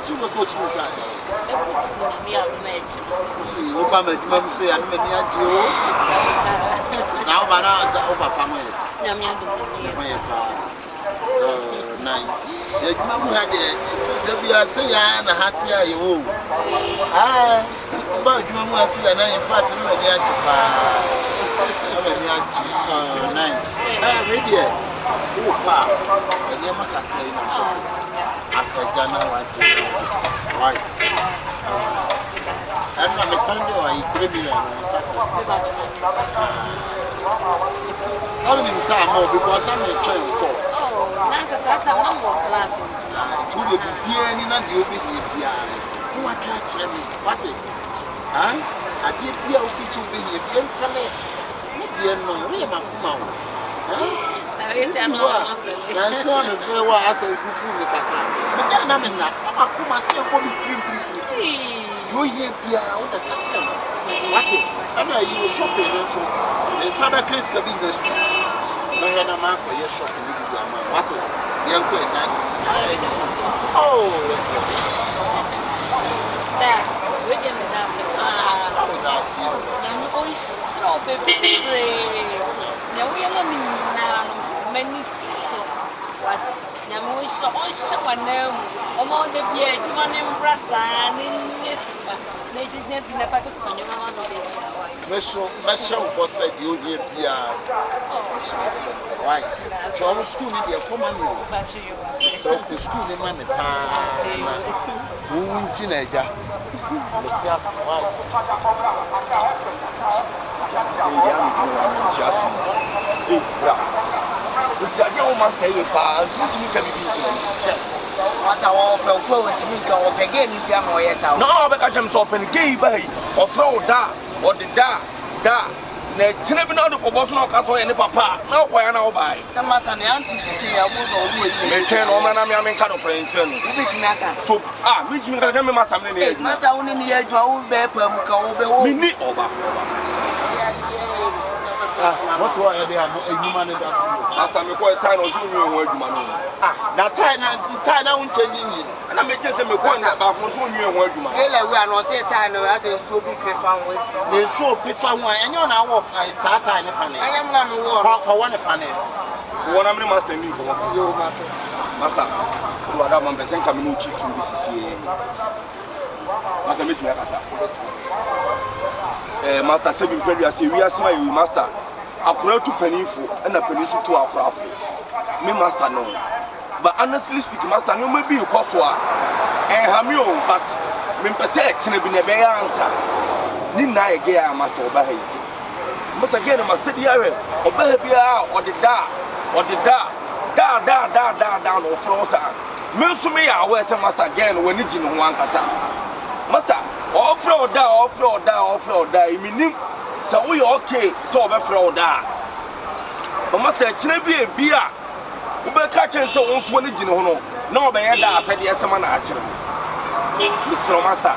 so we go school time. Me have met. Opa me dwuma say anu me ni agye o. Na oba na oba pa mo. Na me adu me. Mo ye pa. Nice. Ya dwuma mu ha de da bia say ya na hati aye o. Ah, ba dwuma mu ase ya na in fact me ni agye pa. Me ni agye. Nice. We there. Opa. Ene makakra ina pese. Akaja na waje. Why? I'm not a Sunday or a 3 million. How many say more because I'm a child. Oh, that's a certain number of classes. To the beginning, and you'll be here. Who are catching me? What it? I did be a official being a young fellow. What do you know? We are Macumau. That's one of the was a good food. But then I'm not. Macuma say, you hear Pia with the catcher. What it? I know you were shopping also. And some place can be in the street. No, you're not mark or you're shopping with your man. What it? Young queen. Oh, that we didn't have it. That's it. Oh, so baby. Now we are not many. What? Now we saw one name. Among the beard, one in Brassan in this. Monsieur was said you hear Pia. Why? So school in the common so the school in Mamma Moon teenager. Let's ask why. It's a young master, you can be what's our pro to me go again in time or yes? No, but I am so open gay by or throw da or the da. Next, never know the proportional castle and the papa. Now, why now by some master and auntie say I would maintain all my name kind of friends. So, which means I can remember something. Master only in the edge, my old bear, me over. What do I have a human? Last time we quite time or soon you were man. That time I won't change it. And I make just a point about soon you were man. We are not a time as a so big found with the so big found one, and you're now walk at time. I am not one a panel. One of them must be you, Master. You are a percent community to this. Master, meet me, Master, 7 previous we are smile, Master. I pray to Pennyful and a Peninsula to our craft. Me, Master, no. But honestly speaking, Master, you may be a coffee. And have you, but me per se, it's never been a bear answer. Nina again, Master Obey. But again, I must study obey or the down or Frosa. Milsumi, I wear some Master again when it's in one casa. Master, off-road da, meaning, so we okay, so off-road da. But Master, it's not be a beer. We be catching so on when it's in honor. No, by that, said yes, man, actually. Mr. Master,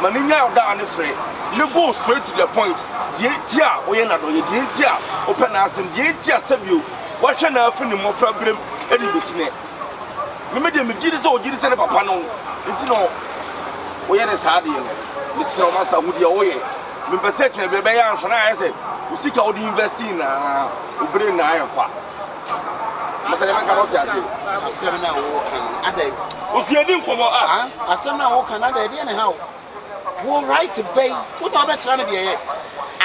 Manina down the fray. You go straight to the point. Tia, we are not on your tia, open us and tia, save you. What shall I find more from him? Any business. Remember the Gidis or Gidis and Papa. It's no. We are as hard, Mr. Master, with your way. The perception of the Bayans and I say, we seek out the investing, we bring the iron part. Master, I cannot tell you. I said, now walking. And they was your name from I said, now walking, and they didn't help. Who right to pay? What not better than the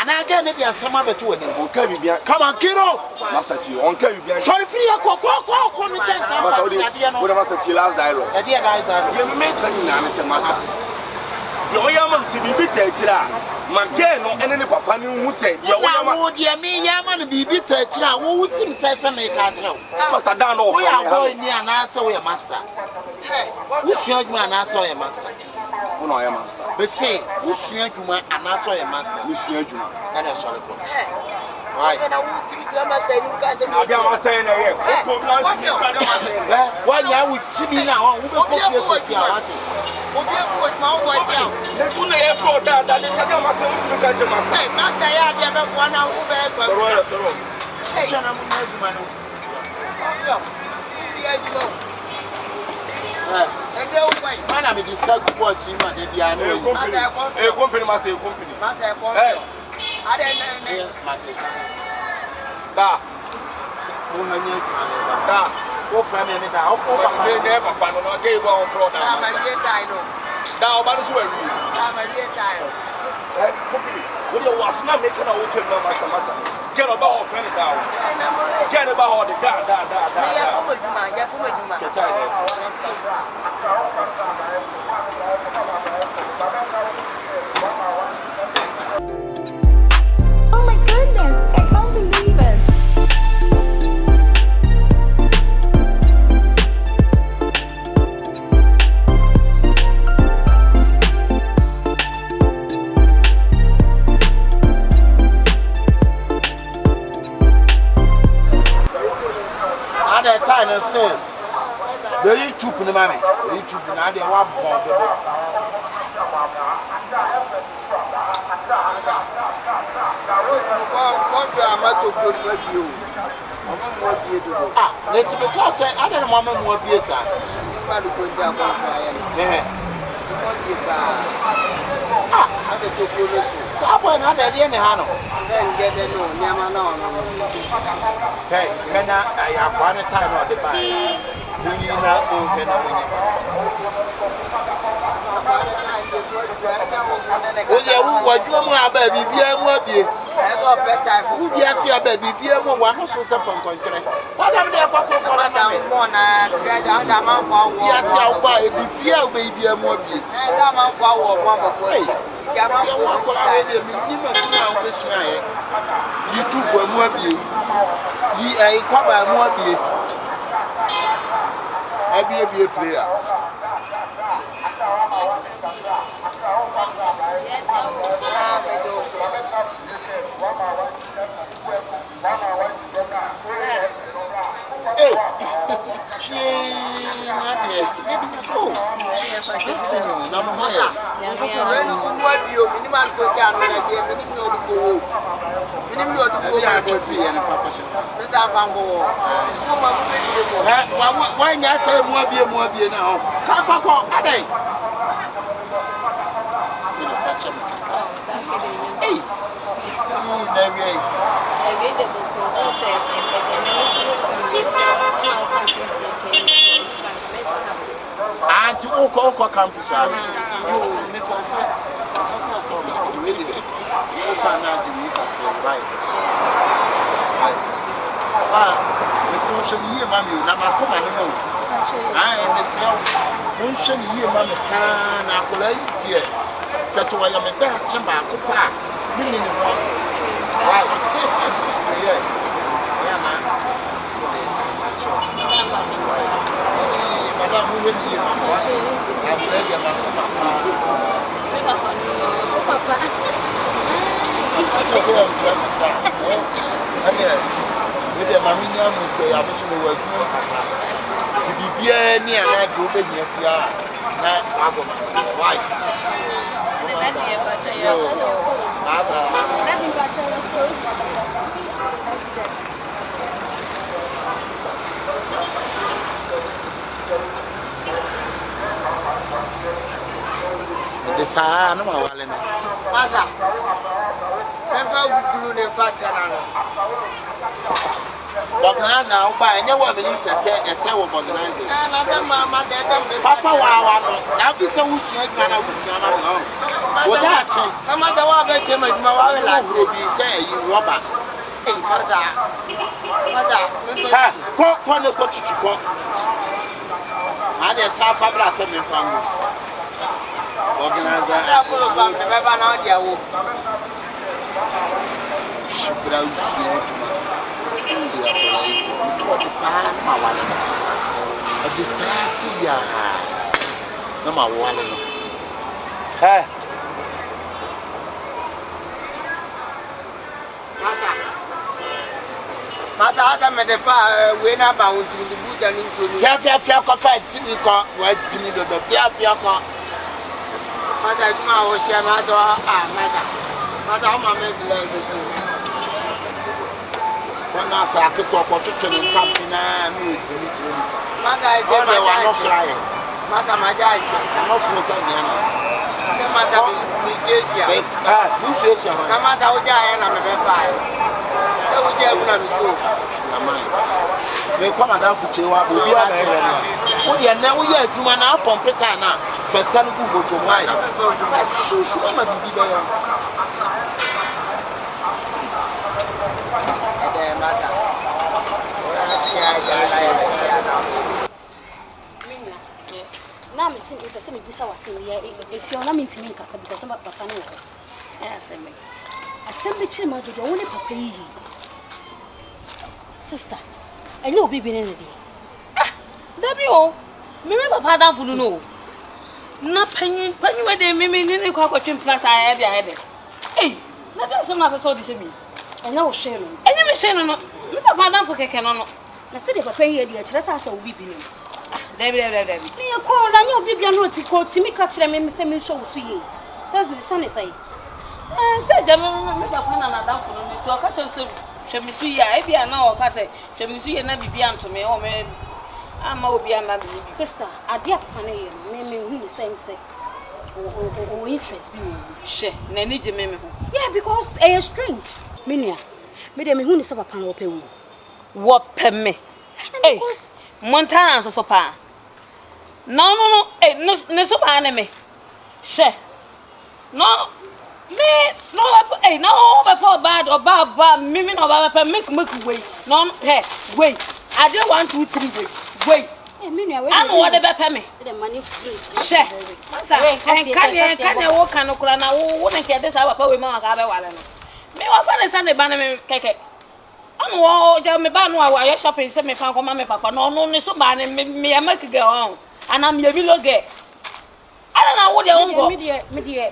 and I get it, some other two of them. Come on, kiddo. Master, you on carry. Sorry, free a call. What about the last dialogue? I did I Master. The Oyaman Sibi Magain or any papa who said, me, Yaman be bitter, who seems to make a tell. Master down, we are going near an answer, we are master. Who showed me an answer, a master? Who I am master. But say, who showed you an answer, a master? Who showed you? And I saw it. Why? I want to tell my stay in here. Why are we chipping now? Who will put your my voice out. The two names for that, they tell you, Master, to catch a master. Master, I have one hour over. Hey, Man, I'm a discovery was in my baby. I know a company must say company. I didn't know. Da. Go from me now. Oh, say never, but I gave on for that. I'm a great time. Now, but it's where you I'm a great time. company. When you was not making a okay master. Get about friend down. Get about all the da. Oh my goodness, I can't believe it. At that time, and still, the YouTube in the mammy, the YouTube in the one bomb. Ah, let's because I don't know what be a son. Ah, I took you listen. So I went out at the end of Hano. Then get a no, hey, when I have one time on the buy. We not open up. What you want, baby? Be a baby. I got better. Who be a baby? Be a one who's up on contract. What am I going to yes, I'll buy a baby a more be. I'm on for one. You took a more be. Ye a cover more be. I be a player. Hey, to Opoku campus. You make us really open now to make us right. Mr. Ocean, you, mammy, Nama come and know. I am Miss Ocean, you, mammy, can I collect dear. Just why I'm a dad, some back, meaning one. Why? Yeah, man. I'm moving here. I'm ready. I'm the Sahara, no more. Maza, I'm blue and fat. Organize now, by any woman is a tail of organizing. Another mamma, Papa, now be so sweet, man. I wish you know. What that? No matter what I bet you, my life will be say you robber. Hey, Maza, corner got to go. I just have a brass of family. Organizer, I put a family, never know their work. But I will see you. What the sign, my one. A disaster, no, my one. Hey, Master, I made a fire when I bound to the boot and in food. Pia, coffee, Timmy, what Timmy, the Pia. Master, I was here, Master, I'm a baby. One now, I could talk to the company. Mother, I did my one of flying. Masa majai. No for Samiana. Masa Missia. Missia. Kamata Uja and I'm a fire. So we have one so. Me come down for Chiwa, we are there. Oh, yeah, now we are doing our pompetana. First time we go to mine. Shoo, I'm a baby. Now, Miss Simple, the same visa was in here. If you're not meant to me, because I'm not a fan of it. I send the chimney to the only papa. Sister, I know be in the day. Ah, W. Remember, Papa, for no. Not penny where they made me in the cockatoo plus I had it. Hey, that doesn't matter so this me. I know Shannon. I never Shannon. Papa, for Canon. The city of pay here, just as a weeping. David. Me a call, I know Bibian Roti called to me catch them in the show to you. Says the son is say. Said them, remember, another for me to a catch us. Shemisuya, if you are now, Cassette, Shemisuya never be to me, or maybe I'm over beyond sister. I dear Panay, maybe the same say. Or interest be she, Nanny Jimmy. Yeah, because a strange. Minia, Madame who is a panel pay. What per me? Eh, Montana so pa. No, no, so enemy. She. No. Me no before bad or bad me no bad make way no hey wait I don't 1 2 3 wait I know what the pay me the money free share can you walk and okura na wo na ke this papa we ma ga be wale no me wa fa ne sane ba na me keke am wo ja me ba no wa shopping se me fa ko ma me papa no so ba ne me ya make girl on and am ye bi loge I don't know what you're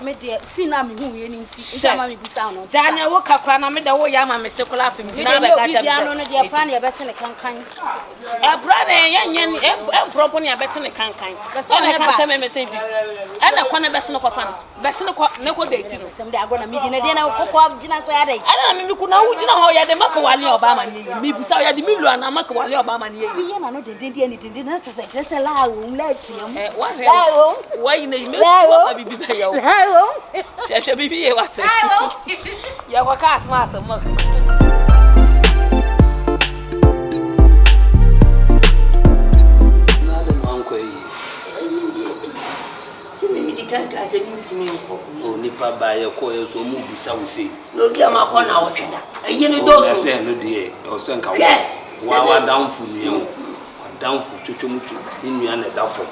media, see now me who you need to see. Daniel, what can I make the way I'm a mistake laughing? Now I plan your better than can. A brother, and properly a better than can. That's all I can tell me. And I want a best no fun. Best no dating. Someday I'm going to meet in a dinner of cocoa dinner. I don't know how you're the Makawali Obama. Me beside the Mulu and Makawali Obama. We are not doing anything. That's a lie. Why? Hello. Baby, what's it? You have a cast master. Oh, Nipa by a coil so movie, so we see. No, dear, my corner, you know, those say no dear, or sunk away. Wow, down for you. Down for Chuchumuchu in me and a duffel.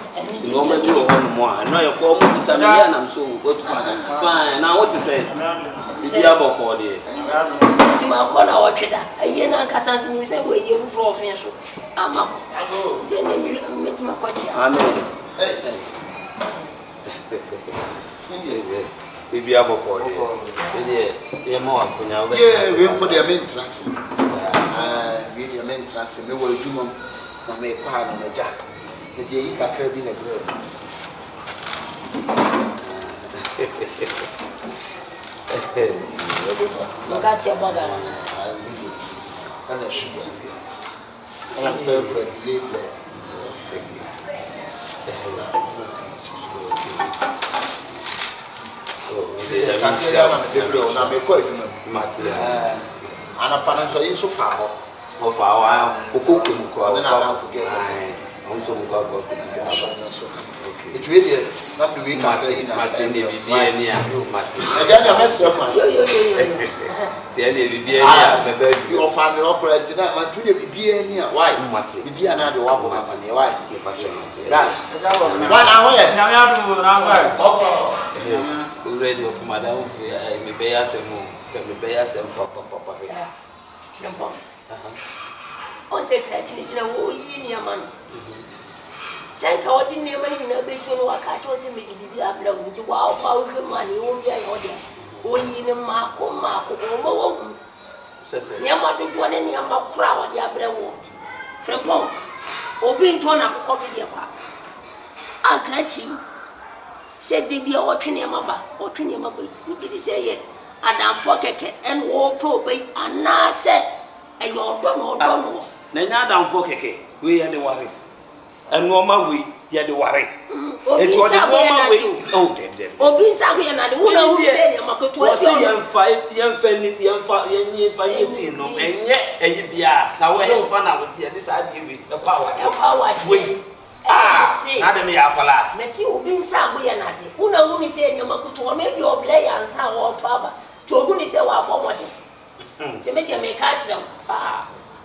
No matter more. I know you're called Samuel, and I'm so good. Fine, now what to say? It's the other body. To my corner, or cheddar. A year and Cassan, you say, where you for official. I'm up. Tell me, meet my coach. I know. Baby, I'm up. You're more. Yeah, we put their maintenance. We the maintenance, and we will do. Na me kwa na meja me je yi kakra bi na bread ngati ya boga ana sugar ana serve libre na me kwa eduma mati ana pana so yi so fa ho of our Opoku, also it's really not the week after Martin, I mess up my your family operating that man to be near why be another one why already of Madame me some papa. On say actually in a whole year man. Sank out in the money in a base on what catch was in the blow to wow power money only I order. Only in a Marco, Yamato to any amount crowd, the Abreu. From Pong, or being torn up copy the apart. I catch you. Said they be all Trinamaba or Trinamaba. We did say it. And I'm forget and war probate and now say. And your don't know. Then I don't forget. We are the worry. and normal way, yeah, the worry. It was a normal way. Oh, them. Obi Sabi and I who say Yamako was a young family, young family, no, and yet, and you be now when you found out here, this idea with the power, way. Adam Yapala. Messi Obi Sabi and I, who know who is saying Yamako, maybe your play and how Papa, to who is a war to make you make catch them.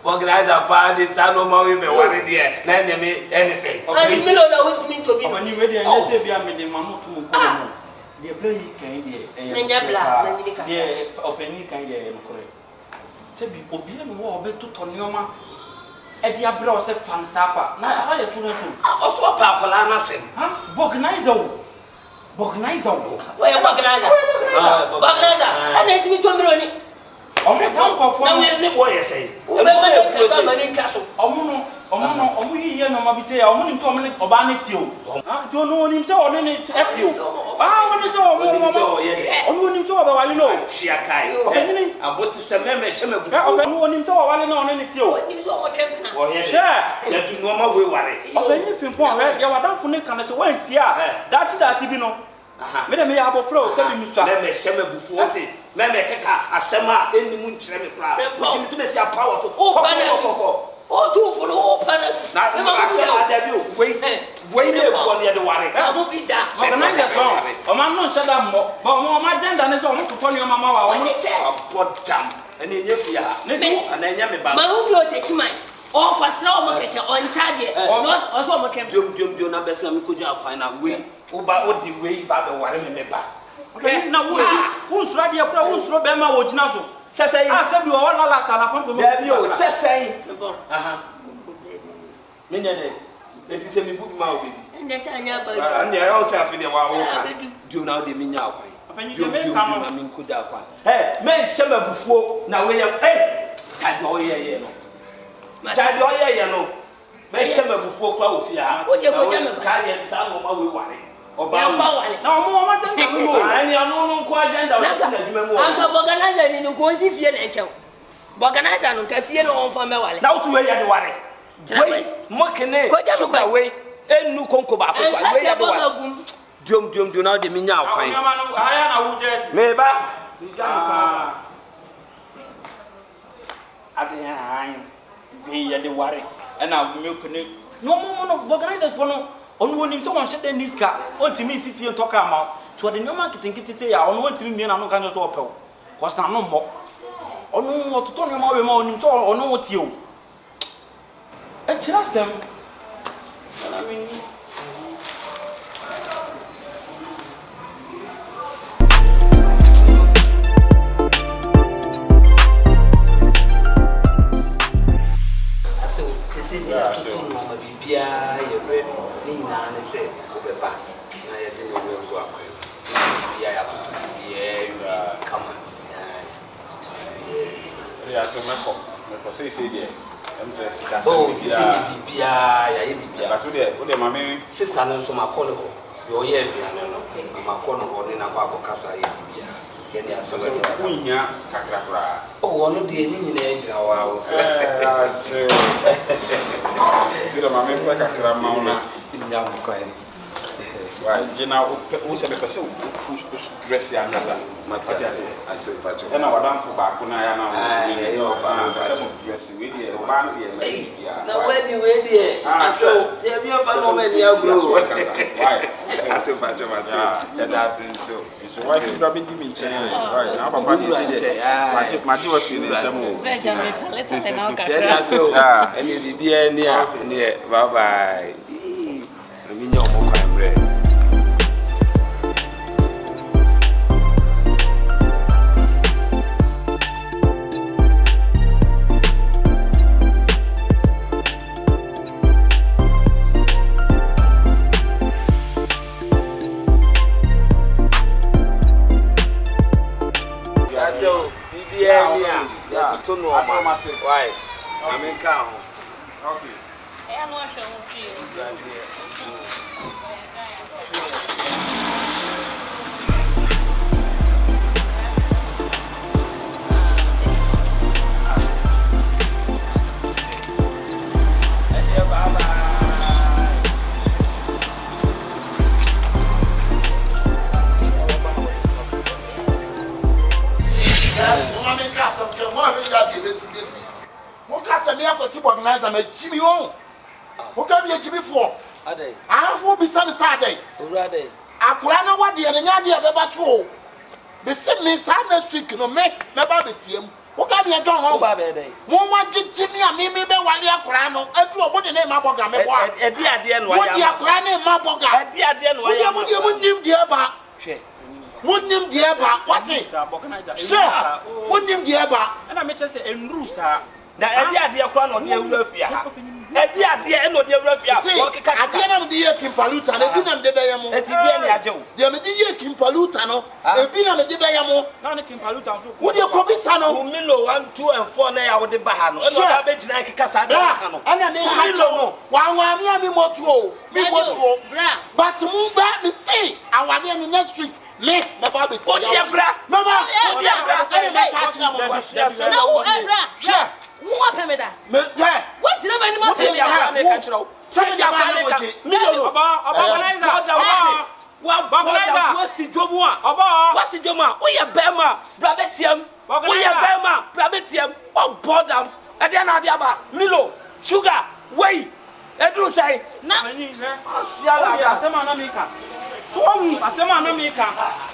Organize a party, Sano Maui, worried here, then me anything. I didn't know what mean to be. When you ready, I say, be a minute, Mamma to the play can be a opening can be correct. Say, be Obian war, bet to Tonyoma, and the abroad said Fan Sapa. Now, I had children too. Also, Papa Lana said, Bognizo. Where Bognizer? Bognizer, I need to be told. Almost uncle for the boy say. Omuno here no ma say omunim so omne obanetio. To no onim say onene etio. When so omunim so obawale no. Shiakai. Openini aboti sememe sheme bu. No onim so obawale no onene tio. Onim so omotempna. Oh yeah. Ya do normal way ware. Obeni fimfo ya wadamfo ne kan se wantia. Dachi bi no. Me dem ya abofro se bi musa. Me sheme bu fuote. Me keka asema enimu nkyere me kra. Ojimi me sia power so. Oh, two for all palace. Na adabi o. Wey me ko le de ware. Abu bi da. Organize so. O ma no shada mo. Ba o ma agenda ne so o mo to ni o mama wa. Oni che. Abodam. Eni nye fia. Ne tu ananya me ba. Ma hu bi o techi man. O kwasra o mo keke on charge. No, o so o mo kem. Diom na besa me koja akwan na we. Oba odi we ba be ware me ba. Okay, na wo nsura de akura wo nsuro be ma wo gina so. Sesei. Se bi o wala la sala pampo mo. Dabi o sesei. Me nyane. Eti se mi bu ma obi. Nde se anya ba. Ande ya o se afide wa wo ka. Diom na o de mi nya akwan. Diom na mi nkoja akwan. Me shema bufuo na we ya. Tadi o ye no. Tadi o ye no. Me shema bufuo kwa ofia. O je ko jame. Ka ye sa ngo ma we ware. Ya fa wale. Na o mo ma tanga mo. Ani anu no ko agenda o ti na dwuma mu. Anka organizer ni ko si fie na enche. Organizer no ka fie no on fa me wale. Na wo we ya de ware. We mo kene sugar we enu konko ba ko kwa we ya de ware. Diom na de mi nya akwan. Aya na wo jesi. Me ba. Ade ya we ya de ware. Na me kene. No organizers for no. Onu wonim so won hye niska ontimi si fie ntoka ma to de nyoma kitinkiti se ya onu ontimi mie na no kan so opew cause na no mo onu ototo nyoma we ma onim so onu wotie o e kira sem na me aso kese dia tutu no ma bibia ye ready ni na ne se obeba na ye de no we go akwa se bibia ya tutu bibia kama ya so me ko say dia em se sika se bibia ya ye bibia but o de mame sister no so makolo ho yo ye bia no makolo ho ni na kwa akokasa ye bibia tie ni aso so kunya kakra kra wono de ni nyina egira wa wo so tira mame kwa kakra mauna nya mkoe wa jina o se be pese o dress ya ngasa matias aso pacho ena wadamfo ba ko na ya na yo ba pese mo dress we dey o ba no dey na we dey aso dey bi ofa no me dey agro why aso pacho matias that so why you do be mi nche right na papa dey say dey ma ji wa fi ni se mo Veja metaleta de na kakra. aso eni bibia ni a ni bye bye mi nya omo kwa mre to no why I mean ka ho okay E no acho un fio. organizer me chimi on. Who can be a chimi for? I will be some Saturday. Akura na wadi ya nya dia beba so. Be sim me sa na street no me beba betiam. Who can be a John ho ba be dey. Mo ma chimi a me be wale akura no. Etu obo de ma boga me kwa. Edi ade no ya. Wodi akura na ma boga. Edi ade no ya. Wodi mo nim dia ba. Hwe. Wonim die ba wati sure wonim die ba na me chese enru sa na edi ade akwa no de ewura fia ha edi ade e no de ewura fia wo keka ade na me de ye kimpaluta na bi na me de be yamo edi die ne ajewo de me de ye kimpaluta no e bi na me de be yamo na ne kimpaluta so wo de ko bi sa no wo milo 1 2 and 4 na ya wo de ba ha no e no da be gina keka sa de ka no ana me ka cho wa mi ami motuo but mu ba me see awade ni next week me baba be o dia bra baba o dia bra say me ka tira mo kwase na wo bra sure wo apemeda me yeah what na ba ni ma say dia bra me ka tira o say dia bra me ka milo oba organizer wa organizer wa si jomu a oba wa si jomu a wo ye bema bra betiam wo ye bema bra betiam o bodam e dia na dia ba milo sugar wey edru say na asiala ga asema na mika so asema na mika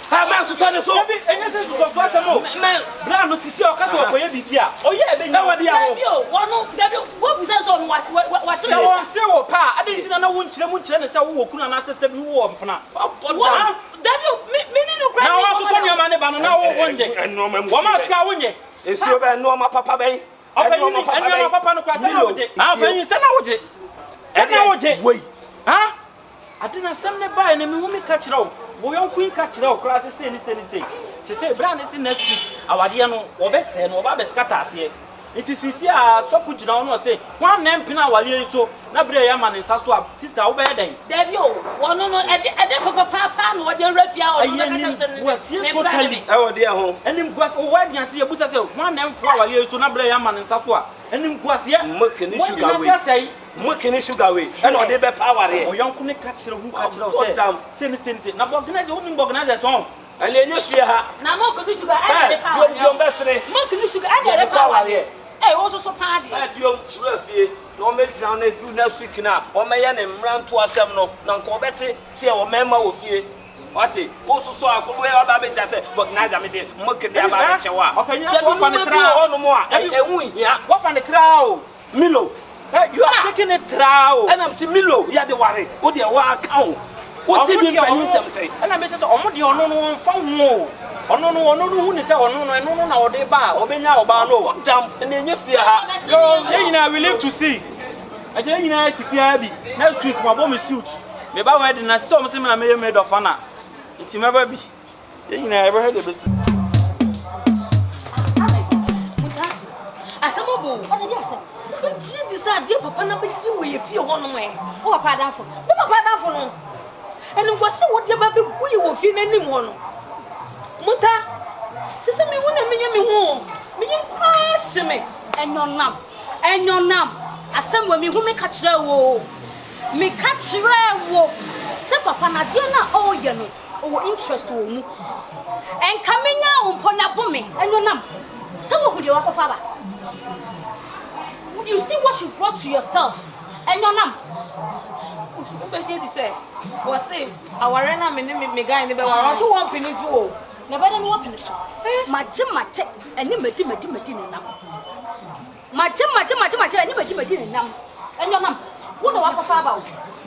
ha ma so so so bi enye se so so asema me bra no sisi o kasa okoye bibia oye ebe nya wade ya ho wono dabi wo bisa so no wa se wo se wo pa ade ntina na wo nkyire mu nkyire ne se wo okuna na sese bi wo mpena dabi me ni no na wa to tonyo ma ne ba no na wo wonje wo ma ska wonje esio be no ma papa ben enyo papa no kwa se na woje ah ben se na woje se na woje wey ha adena sem ne bae ne me hu me ka kire wo yonku ka kire wo kra se se bra ne se next awade no wo be se no wo ba be skata ase iti sisi a sofu gina no se wan na mpina awale so na bre ya ma ne nsa so a sister wo be den dabi o wono no ede papa no wo de rafia o no ka kire se wo sie totally e wo de ho enim guas o wadi ase ye busa se wan na mfo awale so na bre ya ma ne nsa so a enim guas ye mokeni sugar we mokeni sugar we e no de be power ye o yonku ne ka kire hu ka kire o se se na organize wo nim organize so ale enye fie ha na mokeni sugar a de power yo besre mokeni sugar a de power ye wo so party yo sura fie no me dran na du na week na o me ye ne mranto asem no na nko beti se o mema wo fie wati wo so akolo e oda be ja se organize me de mokeni aba be chewa wo fa ne tra o no mo a ehu hia wo fa ne tra o milo you are taking it tra o and am si milo ya de ware wo de wa account wo ti bi panyin sem say na me tete omo de ono no fa hu ono no hu ni se ono no na ode ba obenya oba no dam na enye fie ha yo nyina we live to see aje nyina ti fie bi next week ma bo me suit me ba we de na se omo se me na me made of ana nti me ba bi nyina e be he de be si muta asamobo ade di asam ji di sa de papa na be yi we fie ho no me o papa danfo no eni ngo se wo de ba be guyi wo fie na nim ho no muta sese me wona menye me ho menye kwaase me enyonam asem wa me hu me ka kire wo se papa na de na o ye no o interest wo mu enka menya ompo na bo me enyonam se wo hudi wa kofa ba you see what you brought to yourself enyonam ubede di say was say aware na me guy ne be wa so one pinisu o na bada no open so maje eni medi ne nam maje eni medi ne nam enyo nam wo no wakofa ba wo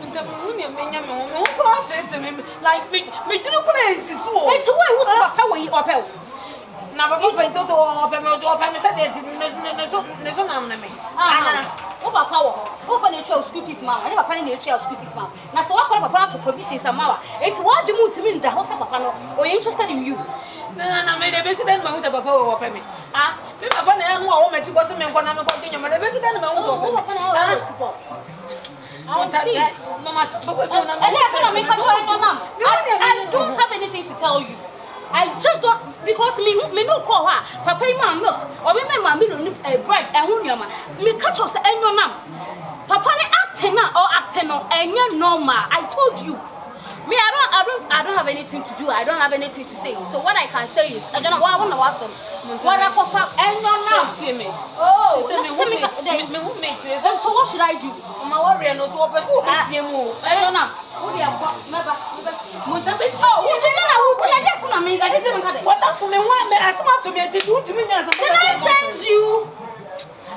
nta be wo ne menya me wo ko atete me like me dinu ko na ensisu o enti wo so papa wo yi opel na baba pento to opel me say de ne so nam na me wo papa wo pa na twa school fees ma ani papa na twa school fees ma na so wakọ papa to provisions ma wa enti wo de mu timi nda ho se papa no o you interested in you na me de president ma wo se papa wo pa me me papa na ya ho wo meti ko se me nko na me ko tinyo ma de president ma wo so papa mama I don't have anything to tell you. I just don't because me no call her papa ma milk or me ma me no bread e ho nyoma me catch us enyo nam papa ne acting na or acting no enye normal I told you Me, I don't have anything to do. I don't have anything to say. So what I can say is, I don't know. I want to ask them. What I call and no, now. Oh, so what should I do? My warrior knows what I don't know. What do you have? Never. Oh, who's the one who put this on me? I didn't cut it. What up for me? One minute, I smart to me to do to me. Did I send you?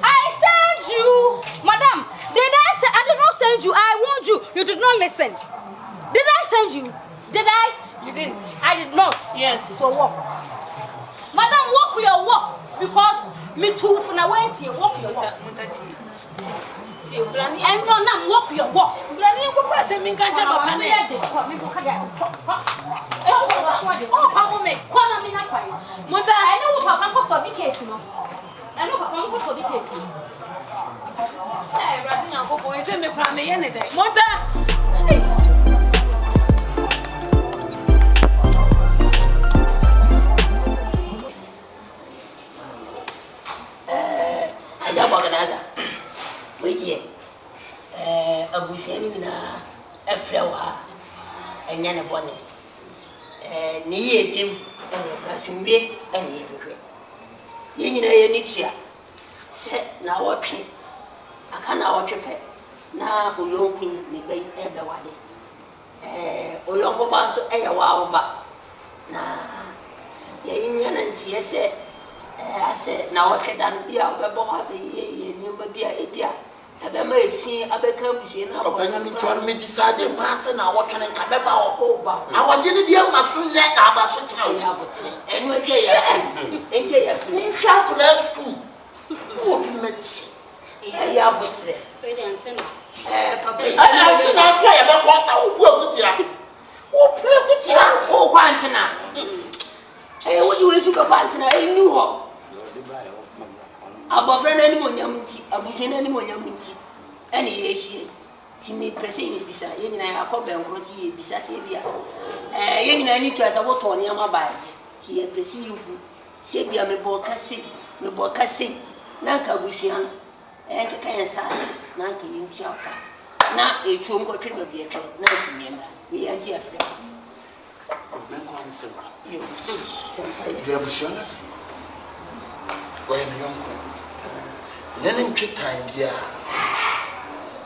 I sent you, madam. Did I say I did not send you? I warned you. You did not listen. Did I send you? Did I? You didn't. I did not. Yes. So walk. Madam, walk your walk. Because me too for now wait here. Walk your walk. See, Granny, and no, now walk your walk. Granny, you go pass me can't tell me. Oh, Papa, me. Come on, me not fine. Mother, I know Papa was so big case, no. I know Papa was so big case. Hey, Granny, Uncle Boy, send me from me anything. Mother. Organizer. Wait here. A bushing in a flower and then a bonnet. Near him and a costume be and everywhere. You know, you need here. Set now watching. I can't watch a pet. Now, we don't queen the bay and the wadi. We don't go past a while back. Now, the Indian and TSA. I said, now what can be out of Bob, you may be a beer. I may see a become machine. Benjamin told me decided passing our watching and come about. I want you to be able to soon let our such a and we tell you, shout to that school. Who will be met? Yeah, but Papa, I say about what I will put here. Who put here? Oh, Quantina. What do you sugar Quantina? You knew her. Above any more yamity, above any more yamity. Any issue. Timmy Percy beside you and I call them Rossi beside Sabia. You need to as a water on your by. Tia Percy you. Sabia me bocassi, Nanka Bushian, and Kansas, Nanka in Chaka. Now a chungo trip of the account, 90 member. We are dear friend. You, they are Bushanas. Why am young? None treat time, yeah.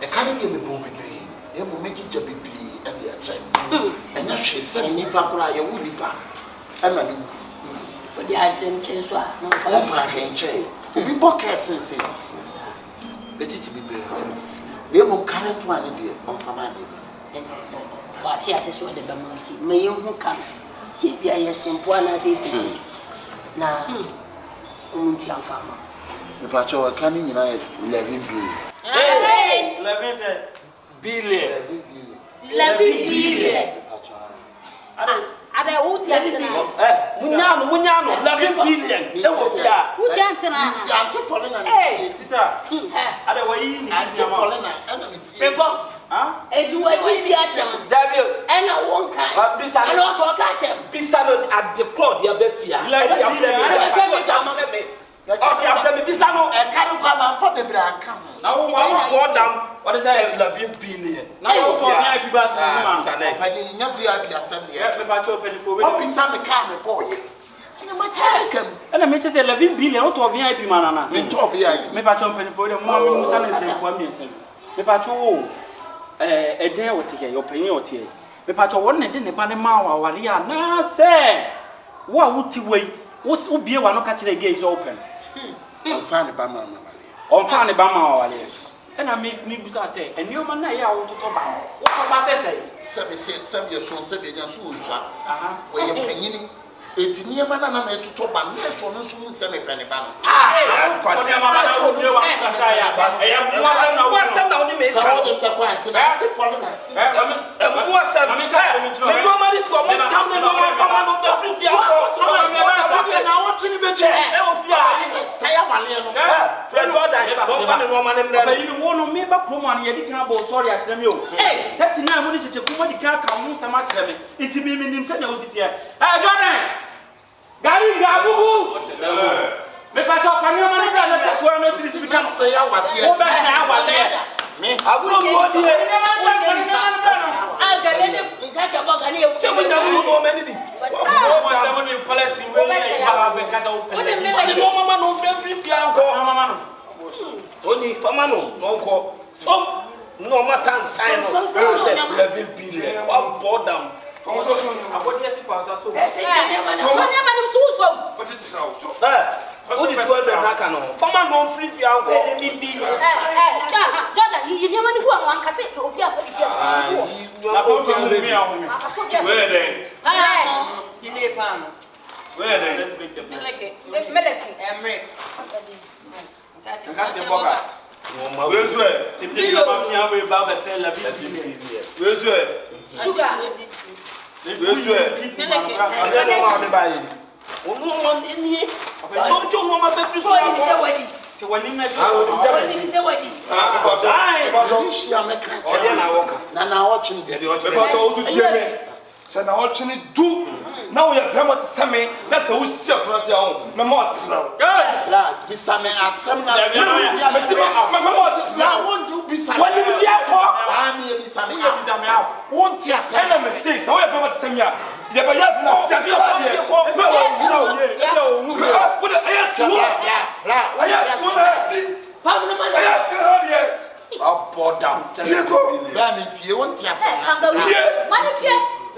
A can't give me boom. You will make it a big and the attack. And now she said, Nipakura, you will be back. I'm a new. But they are same chance. No, we book as sense. Let it be brave. We will current one in the on command. But he has a sort of Bamonti. May you who come? See, be a simple as it is. Now, farmer. The patrol coming in is 11 billion. 11 billion. 11 billion. Ada uti antina. Munyano 11 billion. Uti antina. Anto Paulina. Hey, sister. Ada wa yi ni Anto Paulina. Frefo. Eju wa ti fi acham. David. And I won't kind. I don't talk at him. Bisano at the plot ya be fia. Bisano. I can't come for the brand. Now one down. What is that? 11 billion. Now for VIP bus and I didn't have VIP assembly. the patrol penny for What be some kind of boy? and I mentioned 11 billion out of VIP manana. In top VIP. Me patrol penny for the moment son and say for me. Me patrol a day or take your penny or tea. Me patrol one and then a banama or Waria. Na say, what would you wait? What's would be one catch the gates open? I'm fine about Mamma. On Fanny Bama or and I make me say, and you man, I want to talk about what say. 7 years old, 7 years old, where you're penny. It's near Manana to talk about this one, soon semi penny ban. Gari gabu. Me pato fami o mani bra na to no sisi bi kan say awade. Wo be say awade. Me. Aguro mo di. Only Famano, no call. So, no matter sign of 11 billion. One board down. I want to see Father. So, only 12 Nakano. Famano, no free fianco. Jordan, you never knew one cassette. You'll be up Where then? Delay Palm. Where then? Melody, Emery. Can't you walk? Where's where? Simply your mafia will bow the tail of Where's where? Sugar. Where's where? I don't know how to buy it. Oh, no one in here. So, you know my favorite story. So, when you make I Send our chinny do. Now we are done with Sammy. That's a who's self from your own. Mamma, Lad, be some some now won't you be some. what do you I'm here be some won't you and I'm a six. How about Samia? Yeah, but you have no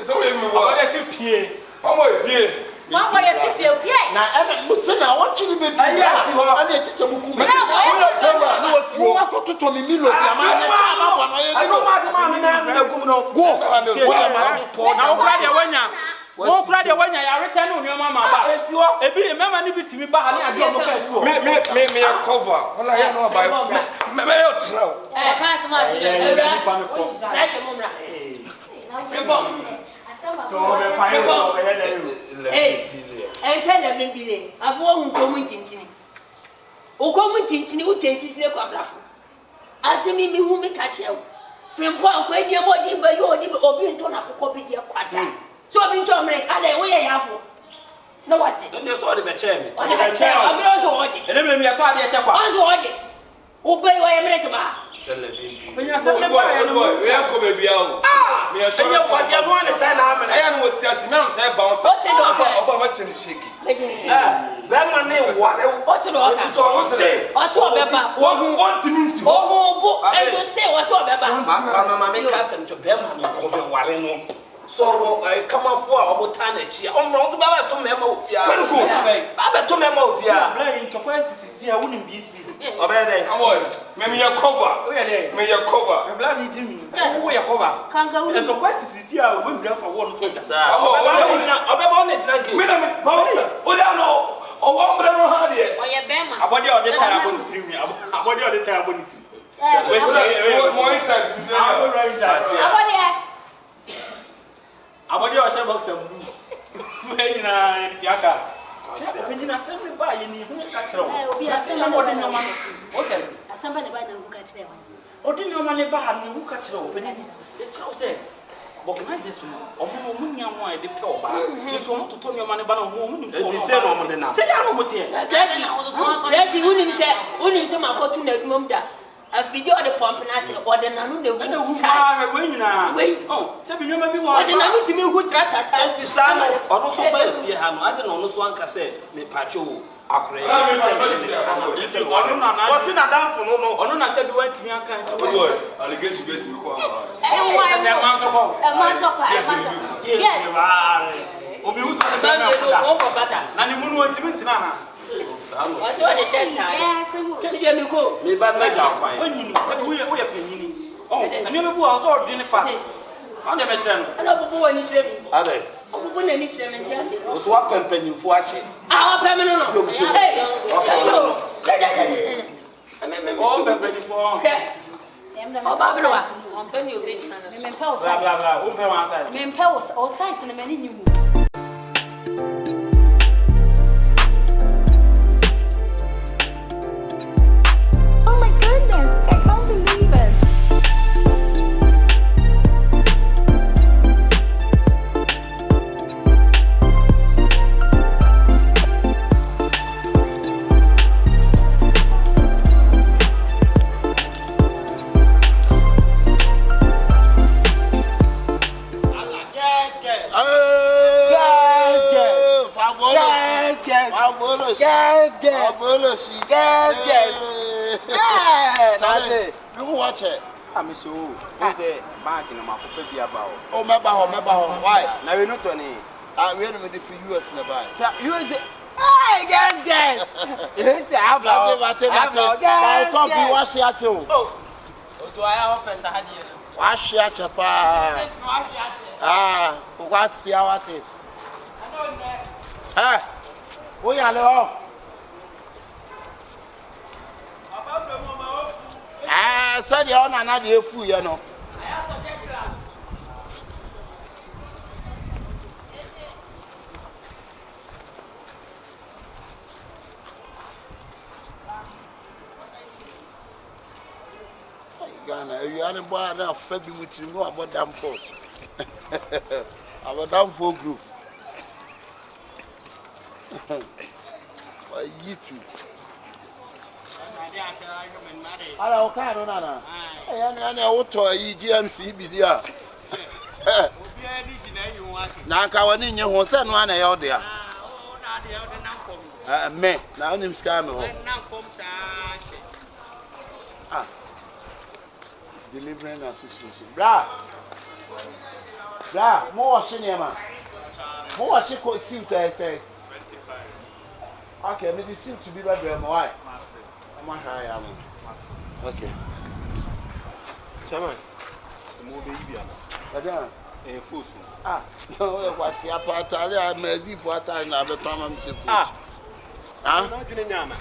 so we move on. How are you? One way you see you here. Now, I'm saying I want you to be. I need to say, "Who are going to tell me? Go. Wọ́n kúrò de wọ́n yà yà return ní ọmọ àmà bá. Ebi mẹ́ma níbi tì mí bá hàn ní àdé ọmọ kẹ́sì wọ̀. Me a cover. Wọ́n láyé náà bá yẹ. Me yóò tẹ̀lé o. Káàsì máa ṣe ẹ̀rọ láti mú mi. Fíbọ̀. Sọ̀rọ̀ bẹ̀ pààyàn wọ̀ ọ̀bẹ̀ yẹn dẹ̀ yìí. Ẹ̀ńkẹ́ lẹ̀ mi bìlẹ̀ àfọwọ́ ohun kò mú tìǹtìǹ. Òkò mú tìǹtìǹ ó tẹ̀ sí sílẹ̀ kọ́ àbúráfọ̀. Asẹ́mi mi hu mi kàkyẹ́ o. Fíbọ̀ àkọ́ ẹ̀dí ẹ̀ bọ́ di bẹ̀ yóò di obi ntọ́ na kọ́kọ́ bi di ẹ̀ kọ́ àtà. So I've been to America. I didn't wear yafo. No what? Ndé sọ ọdẹ bẹ kyẹ́ mi. Ọdẹ bẹ kyẹ́. Ọbẹ ọsọ ọdẹ. Ẹnẹ mi yẹ tọ́ adé ẹ̀kyẹ́ kwa. Ọsọ ọdẹ. Ọbẹ yọ ẹ mẹrẹ tìbà. Sẹlẹ bí n bí. Ẹ̀yà sẹ́mi bá yẹn lọ. We are coming here. Me a Ẹ̀yẹ wọ ẹ̀yẹ mọ́ ni sẹ́yìn náà mẹ́rẹ̀. I am with Siasi. Me am say bounce. Ó ti dọ̀ ọ̀kẹ́. Ọba ma cheni shake. Bẹ́ẹ̀ ma ní wà. Ó ti dọ̀ ọ̀kẹ́. Sọ wọ́n sè. Ọsọ ọbẹ bá. Wọ́n ti mi si. Ohun bó ẹ̀sọ́ stay ọsọ ọbẹ bá. Màmá mi ká sẹ̀m tó bẹ́ẹ̀ ma ní ọbẹ̀ wàrí nù. So kamafo a obotan na chi omro to baba to mema ofia baba to mema ofia Blind to kwa sisi ya woni bi speed. obede Amoy, me your cover. O yẹ dẹ. Me your cover. Blind Jimmy. Wo yẹ cover. Kanga uni. To kwa sisi ya we bra for one to da. obeba on ejina ke Me na me bounce. O da no. O wa mbra no ha de. Ọyẹ bẹ́ẹ̀ ma. Abọ́dé ọdẹ tẹ abọ́ni tiri mi. Abọ́dé ọdẹ tẹ abọ́ni tiri. Mo inside. Abọ́dé. Abọ́dé ọ̀ṣẹ́ box am. Ẹ̀yin na fiaka. Ẹ̀yin na sẹ́mi bá yẹn ni hu ka kyerɛ wo. Obi asɛm na ọdẹ na ma. Okay. Asɛm ba na ba na hu ka kyerɛ wa. Odi ni ọma ne ba ha ni hu ka kyerɛ wo. Pɛni e kyerɛ wo sɛ organize so ọmọ nya ho a de pɛ ọba. Nti ọmọ totɔ ni ọma ne ba na ho ọmọ nim so. Edi se no ọmọ de na. Sɛ ya no mo tie. Rẹ́ẹ̀kì wúni sẹ́ máa kọ́ tún nà ẹ̀dùnmọ́ mu dà. Àfìdí ọ̀dẹ pọ̀mpù náà sẹ́ ọ̀dẹ nànú nà Ɛna ewu hu faa wei nyinaa. Wei. Oh, sɛ bi nyoma bi wɔ. ọ̀dẹ nànú tì mí hu tìrátàtà. Enti saa no ono so ba fie ha no ade na ono so anka se me pacho akure yi se me Ɔno na na. wọ́n na danfo no no Ɔno na sɛ bi wantumi aka nti. Boy, allegation base me ko ama. Sɛ man tɔkɔ. Yes. Obi wusu Bá mi lò wọ́n kọ̀ bàtà. na ne mu no ntimi ntina na. Wọ́n sẹ́ ọ̀dẹ ṣẹ́ ntà yẹ. Yes. Wo. Bí jẹ́ mi kó. me ba meja kwan Onyini, sɛ wo yɛ panyini. Oh, ɛnua bi wɔ sɛ ɔdwe ne fa. Ɔn de mɛkyerɛ no. Ẹnna ọ̀bùbù wọ̀ ní kyerẹ́ mi. ade Ọ̀bùbù nà ní kyerẹ́ mi ntí ase. o so wa pempanyimfo ache Àwọn pẹ́ mi nínú. Ɔn pɛpɛni fɔ. Ọba abiri wa. Me mpɛ wo Bla bla size. bla. O mpɛ wɔn asa. Me mpɛ wo size na m'ani nyi mu. Oh my goodness, I can't believe it. Yes. Yeah, that's it. You watch it. I'm sure. Who's a bag in my coffee about? Oh, remember why? Now we're not on it. We had a for US in the bag. So you is the. Hey, guys. Yes, I have Wash your too. Oh, so I have a person. Wash your chapa. What's the hour? Eh? We are all. Said you're not another fool, you know. Ghana, you are the boy that fed me with you about damn force. About damn four group. You too. Hello, Carona. I know what to GMC be there. Now, Kawanin, you was sent one out there. Me, now him scam. Delivering association. Blah, more cinema. More she could see to say. Okay, me seem to be better. Why? I am. Okay. Chairman, the movie is Madam, a fool. No, what's the apart? I'm a zip for a time. I'm a Tom.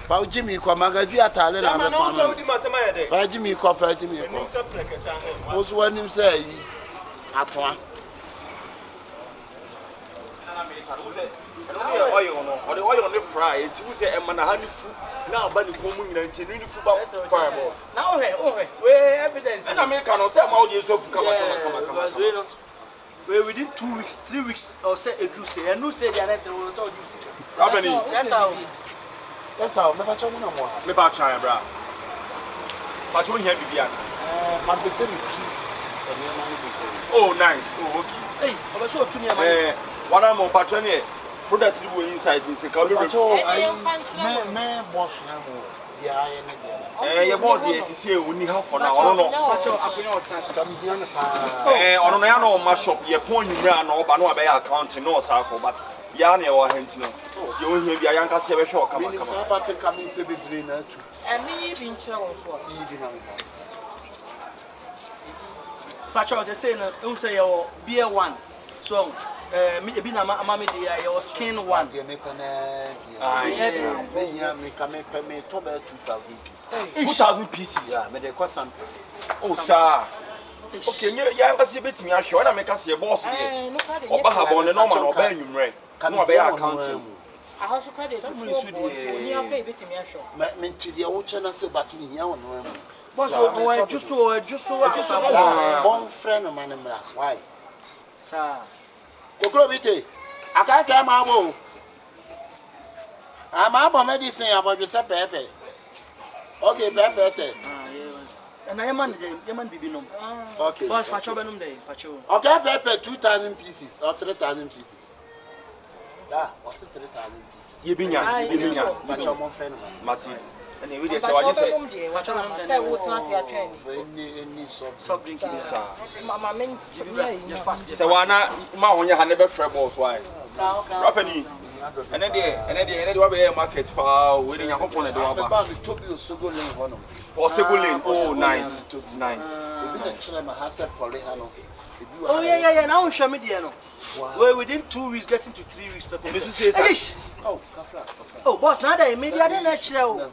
But Jimmy, come magazine at Thailand. I'm a Tom. Jimmy, copper, Jimmy. What's one him say? At one. The oil on the fry, it's who say, and honey food now, but the woman and genuine football fireball. Now, where evidence? And I make an hotel audience of come. We're within 2 weeks, 3 weeks, or say a juicy, and who said that I will tell you. That's how. That's how. Never tell me no more. Me ba try bra. But you here bibia. Man be say me cheap. Oh nice. Oh okay. Hey, I was so to me. What am on patron here? Product you inside me say can be. Me boss na mo. Yeah, your body is see we need half for now. I don't know. On no ya no ma shop ye pon nyumra na oba no abey account no sako but ya na e wo hent no. Ye wo hia bia yanka se be hwe o kama kama. Me say about come in baby brain na tu. Me bi nkyere wo so. Yi di na me. Pacho just say no, say your beer one. So me be na ama me dey your skin one. Dey me pene. Me come me to be 2000 pieces. 2000 pieces. Yeah, me dey cost sample. Oh sir. Okay, ya yanka se betimi ahwe na make se boss dey. Oba ha bon no man oba anwumre. No abey account. I also credit to ni apply betimi ahwe. Me nti dey wo chena se but me hia wo no am. Boss, oh, just so. One friend of mine, why? Sir. Kokrobite, I can't try my woe. I'm about medicine about you, Pepe. Okay, Pepe. And I am Yaman Bibinum. Okay. Boss, Pachobanum Day, Pacho. Okay, Pepe, 2,000 pieces or 3,000 pieces. Yeah, what's it 3,000 pieces? Yibinya. Pacho, one friend of mine. Martin. And we just say what you say. Say what trans ya train. Any soft drink sir. Mama men say wana ma honya ha ne be frɛ boss why. Rapani. And then we be market pa we dey yakopon na dey wa ba. Ba me tobi osogo lane hono. Possible lane. Oh nice. Nice. Obi na kire ma ha se pole ha no. Oh yeah. Now show me there no. We're within 2 weeks getting to 3 weeks Pepe. Oh, kafra. Oh boss, now that media dey na kire.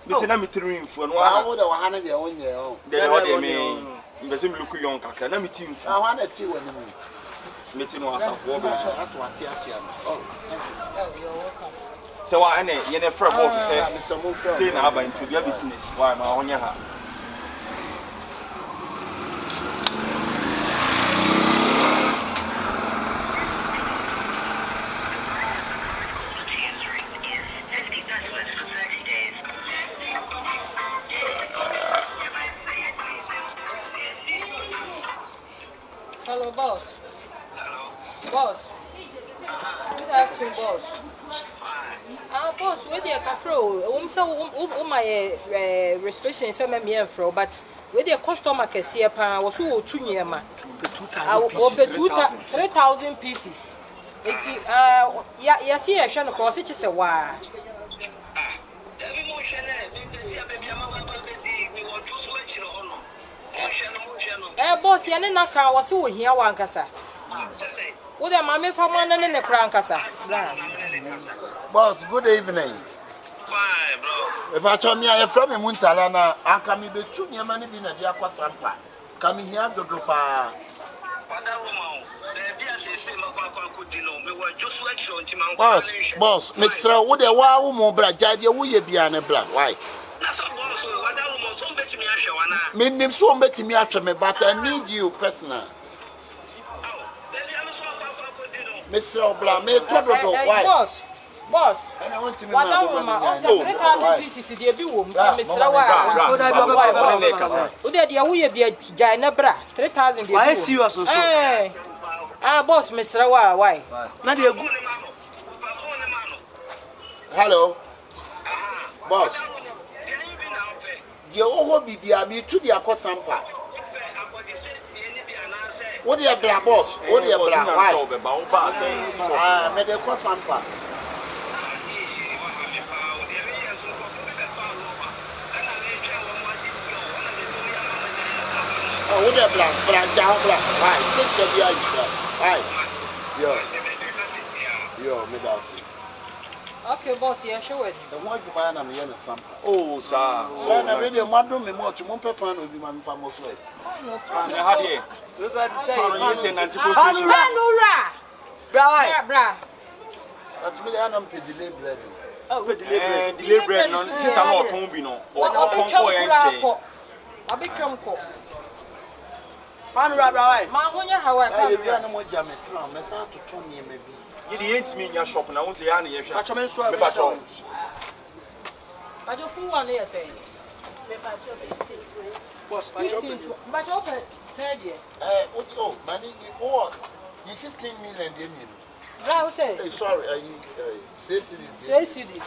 Me say na me tirim fu no wa wo da wa na de won ye o de wo de me say me look young kaka na me tim fu wa na ti woni me ti no asafo be that's what ti atia oh thank you you're welcome say wa ene ye ne frɛ boss say na aba into bia business why ma honya ha Hello, boss. Hello. Boss. Good afternoon, boss. Boss, we dey kafro. Say my restriction say me fro, but we dey customer kese pa wo so otu nyema. 3,000 pieces. Eti ya see e hwe no ko se chese wa. Boss, ya ne na ka wo se wo hia wa nkasa. Wo dey mama fa mo na ne kra nkasa. Boss, good evening. Fine, bro. If I told me I from Muntala na anka mi betu nyama ni bi na dia kwa sampa. Ka mi hia dodo pa. Boss, Mr. Wo de wa wo mo bra jade wo ye bia ne bra. Why? Me nim so mbetimi ahwe me but I need you personal. Mr. Obla, me todo why? Boss. I want to me ma 3,000 pieces dey bi wo mti Mr. Wa. O dey dey wo ye bia jai na bra 3,000 dey bi. Why serious so? Boss, Mr. Wa, why? Na dey go. Hello. Boss. Dia oho bibia me tu dia kosampa. What dia bra boss? What dia bra? Why? Me de kosampa. Oh, what dia bra down bra. Why? Six the bia is bra. Why? Yo, me da see. Okay, boss, yeah, show it. The one you buy na me na sampa. Oh, sir. Na we dey madu me mo to mo pepa na obi ma me pa mo so e. No problem. How dey? We got to tell you. You say nanti postation. Bra. That me dey na me delay bread. Oh, delay bread no. Sister no ton bi no. O kon ko yan che. Abi twam ko. Bra why? Ma honya hawa pa. Ayi bia na mo ja me tran, me sa to ton nie me bi. You the ain't me in your shop now. Say, I need your shop. Me pacho fu one here say. Boss, pacho. Pacho open third year. Oh, money what? You 16 million dey me. Bra say. Hey, sorry, say cities. Say cities.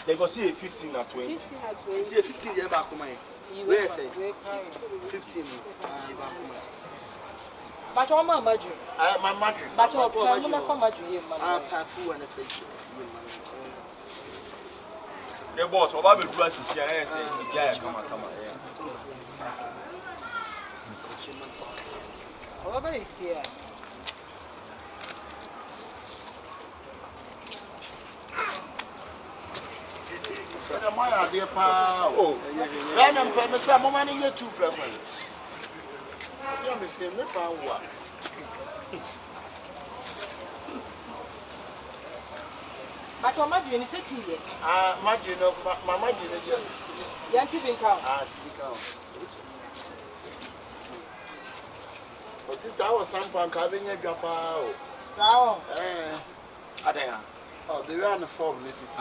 They go see a 15 or 20. 15 or 20. It's a 15 year back come here. Where say? 15. But all my madri. My madri. But all my for madri. Fu and the boss, what about the is here? I say, yeah, come on. What about this here? My idea, oh, random famous, some money here too, brother. Me feel me pa wa. But your madri ni seti ye. Madri no, my madri no je. Yanti bin count. Ti count. O sister was some pan ka be nya dwa pa o. Sao. Adaya. Oh, they were on the form this city.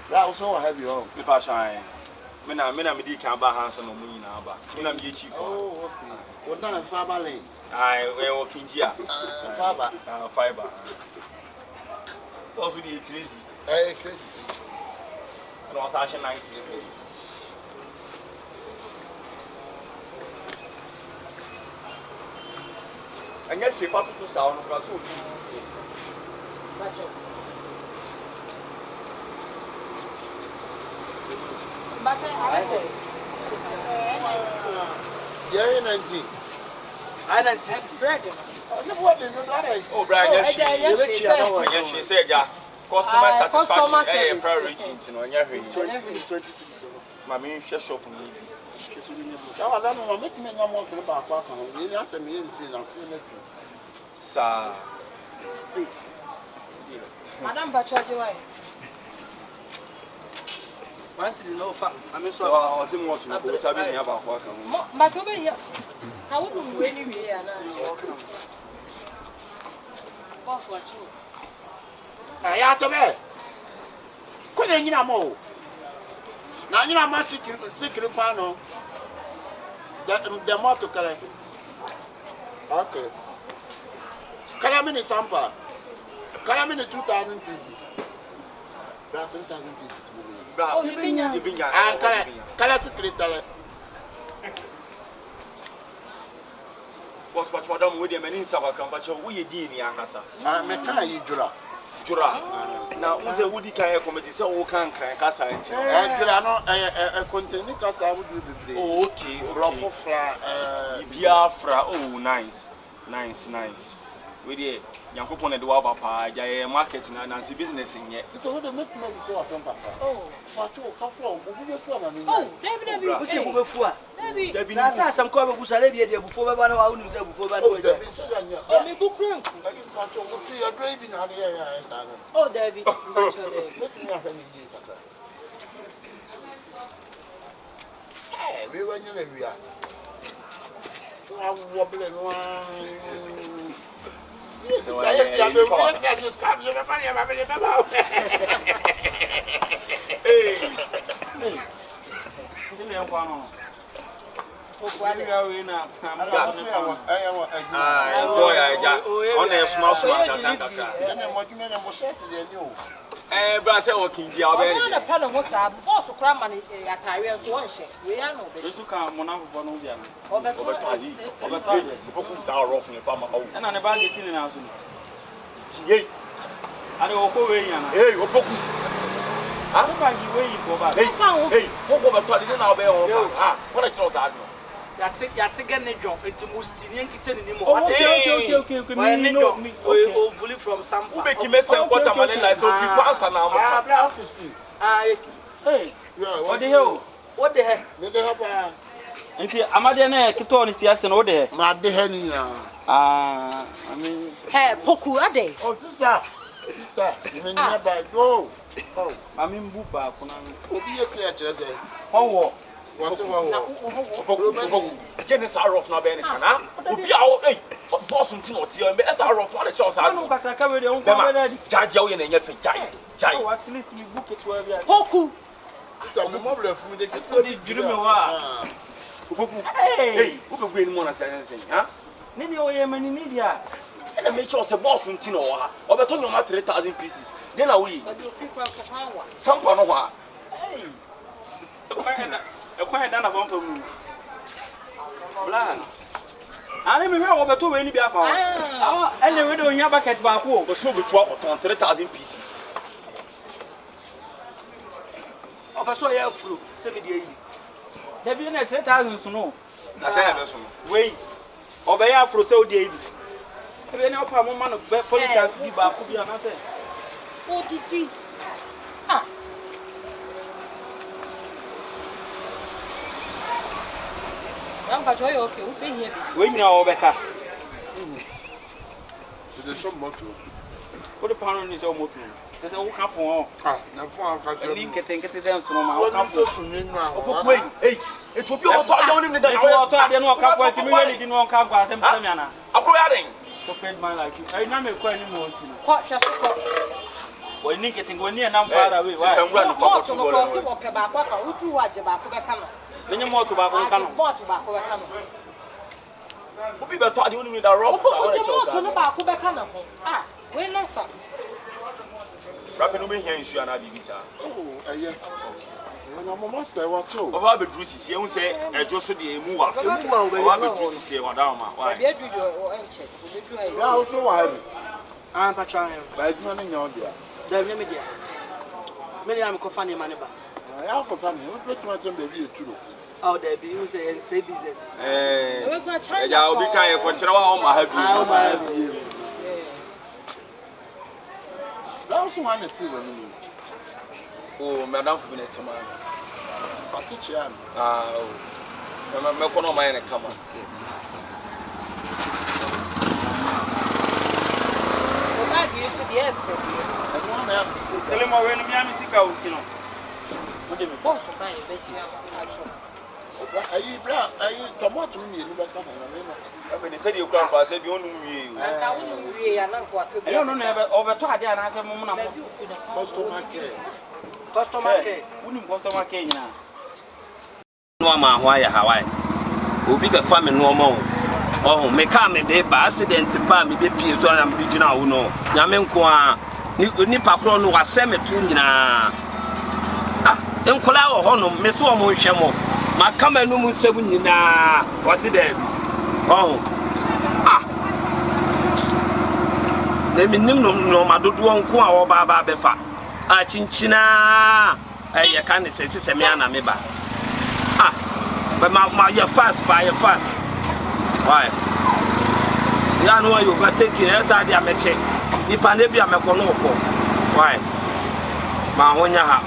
That also have you home. People shine. Me di kan ba hands no mu nyina ba. Me na me chief. Oh, okay. What na fiber lane? We working here. Fiber. Fiber. Also the crazy. Crazy. And was actually nice. And yet she fought to sound of us. But I say, yeah, 19. I 96. Oh, Brian, she said, yeah, customer satisfaction, priority. Mammy, she shop me. I don't know, make me no more to the back. You answer me and say, I'm seeing it. Sir, Madame Bachaji, once you know, I mean, so I was in watching the service about what but over here, I wouldn't go anywhere. Boss, watch you. I have to be. Couldn't you know? Now you know my secret panel. The more to correct. Okay. Calamine sample. Calamine 2,000 pieces. 3,000 pieces. Bra, you been and Color secretary. was what madam with him and in Sava Campacho, we did in Yankasa. Me can you Jura. Now, who's a woody kayak committee so who can crank us? And Jurano, a continue because I would be okay, ruffle fly, Biafra. Oh, nice. With the young couple at the Wabapa, Jay marketing and Nancy business in yet. It's already met me before from Papa. Oh, what you come from? Oh, Debbie, who's the before? Debbie, I saw some cover who shall be there before I know before I know. oh, me book room. Oh, Debbie, hey, we went in every year. I'm wobbling one. So I just come here. Brasa working the other panel was a boss of cram money at Tyrants one share. We are no This took a monarch for no year. over our off in the farmer. And I'm about to see in our soon. I don't go away. Hey, Opoku. I don't find you waiting for that. Hey, what about Tony? Now, what a choice I know. That's again a job. It's a Mustinian kitten anymore. Okay. Me fully from some. Who make him a son? What am I like? So if you pass an hour, hey, what the hell? What the heck? And see, Amadiana, Kiton is yes and all there. Mad the henny. I mean, hey, Poku, are they? Oh, sister. Go. I mean, Bupa. Will be a theatre. Oh, Genesis are off now, Benison. Will be our hey, boss and Timothy, and as our off on the choice. I know, but I covered your own Judge and your Jai. At least we book it to a Poku. Hey, who could win one of anything, huh? Maybe I am in India. And I make sure a boss from Tino or better no matter 3,000 pieces. Then I will. Some Panoa. Hey, a quiet done about me. Bland. I remember over 2 any Biafra. And the widow in your bucket back home, but so be 3,000 pieces. Oh, but so you have flu. 70. There be 3,000 to know. I say, I don't wait. Obey Afro so David. If any of our man of political people could be an answer. Oh, did he? Ah. I'm joy okay. Who been here? We know Becca. There's some motto. Put the pound on his own motor. There's a walk for a link. It is from my wait, hey, it will be all talking in the day. I don't know how to really didn't want to come for some Samiana. I'm going to spend my life. I never quite anymore. What shall well, Nick getting one near now far away. Some run to walk about what you watch about to come. Then you more to back on Cano. Who be better doing with a rope? Ah, when that's up. Rapping over here in Suana Divisa. Oh, yeah. I'm a master. What's so? About the juicy, you say, a Joshua de Mua. About the juicy, say, Madama. Why? I also have. I'm patrolling by joining your dear. The media. Many I'm confining money back. I have a family. What much on the view too? Oh, there be you say and say business. I'll be kind of consider all my happy. Also, one at two. Oh, Madame Finette, man. Passichian. I'm not going to mind a come on. Tell him already, I'm sick out, you know. What do you mean? Are you black? Are you tomato? I mean, they said you can't pass it, you only me. I don't know, over 2 days, and I said, Mama, customer care. Wouldn't customer care now. No, my Hawaii. Will be the family no more. Oh, me come de ba accident pa me be pie so na me gina wo no. Nyame nko a ni pakro no wasem tu nyina. Ah, enkola wo ho no me so mo hwe mo. Ma kama no mu nsem nyina wase da bi. Oh. Ah. Le minim no madodo nko a wo ba befa. Ah, chinchina. Eh, can say me ana me ba. Ah. But my you fast by your fast. Why? Ya no you go take it as I dey ameche. Nipa na bia mekono ko. Why? Ma honya ha.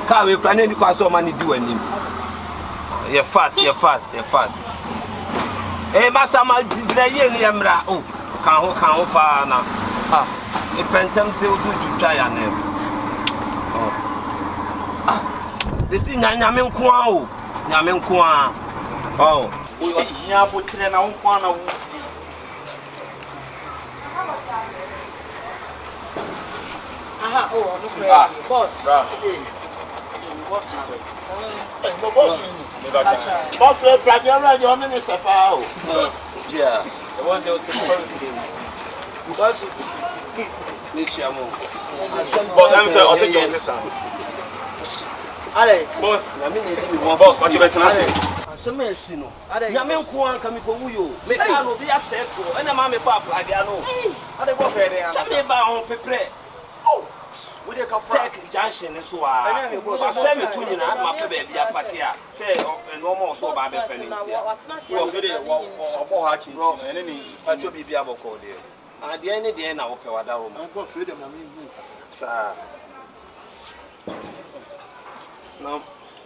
Ka we kra na ni kwaso ma ni di wanim. You fast. Eh masa ma dira ye ni emra. Oh, kan ho pa na. Ah, e pentem se o tutwa ya na. Oh. Ah. Desi nyame nko a o. Nyame nko a. Oh. Ya potre na nko a na wo. Aha, oh, boss. Boss, we plug your radio on the Sapa. Yeah. The one that was Because make sure mo. Boss, I'm saying also yes sir. Ale, Boss, Na me na di me boss, what you better say? asema esi no. Nyame nko an ka me ko wuyo. Me ka no bi aseto. Ena ma me pa plug ya no. ale boss we dey. Sa me ba on pepre. Oh. We dey ka Tech junction so a. Asa me tu nyina ma pe ba bia pake a. Say no more so ba be fani ntia. Boss, we dey obo ha chin chin. Ene ni Pacho bibia boko de. And the any day na wo pe wada wo ma. Boss, we dey na me. Sa. No.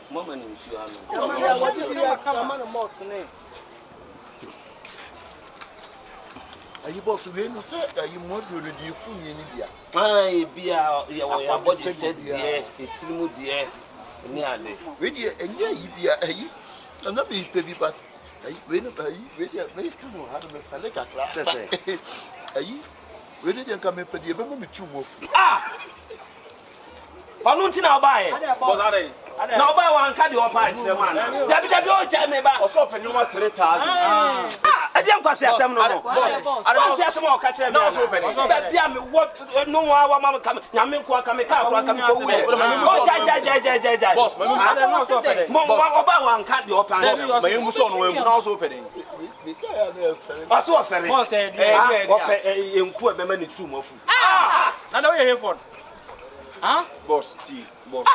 Mama ni nsu ano. What do you come on more today? Ayi boss, we no say ayi module di fun ni bia. Ai bia ya body set there, etirimu there. Ni ade. We dey enye yi bia ayi. Na be pe bi but ayi we no ayi we dey me kan no ha me fale kakra. Sese. Ayi we dey kan me pe di e be me tu mo fu. Ah! Panu ntina obaye. boss are. Na obaye wan ka de opa kire man. Dabi o cha me ba. Also open you 3,000. Ah, ade nkwase asem no no. Boss, asem o ka kire me. Na also open. Dabi am what no wa ma kam nyame nko aka me ka akura ka me ko wu. O ja. Boss, man, no also open. Mo obaye wan ka de opa. Ma yemu so no we mu na also open. Me ka ya na fere. Aso ofere. Boss said, ope enku e be ma ni tu mo fu. ah, na we here for. Huh? Boss, boss.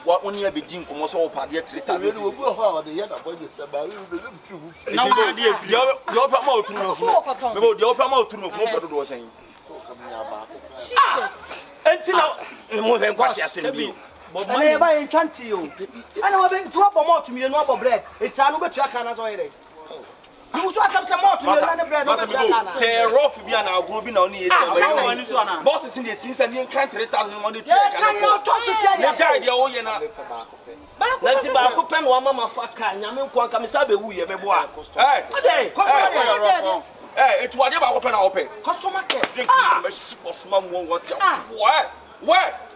What only be din komo so pade 3,000. We no go ho de ya na boy be se ba we be tu fu. Na we dey fi. Yo opa ma oturu no fu. Me bo dey opa ma oturu no fu mo pedo do sen. Jesus. Entina mo ven kwase asem bi. Ale ba en twanti yo. Ana wa be nti wa bomot to me no abo bread. It's anu betu aka na so yere. You so asem se mot to me na bread no betu aka na. Say rough bi na agro bi na oni e Ah, boss is in the scene and you can't 3,000 money to Yeah, can you talk to say the guy dey o ye na. Na ti ba ko pen wa mama fa ka nyame nko aka me sabe wu ye me bo a. Hey, Ade, hey, it was about open open. customer care. Drink this boss man what ya.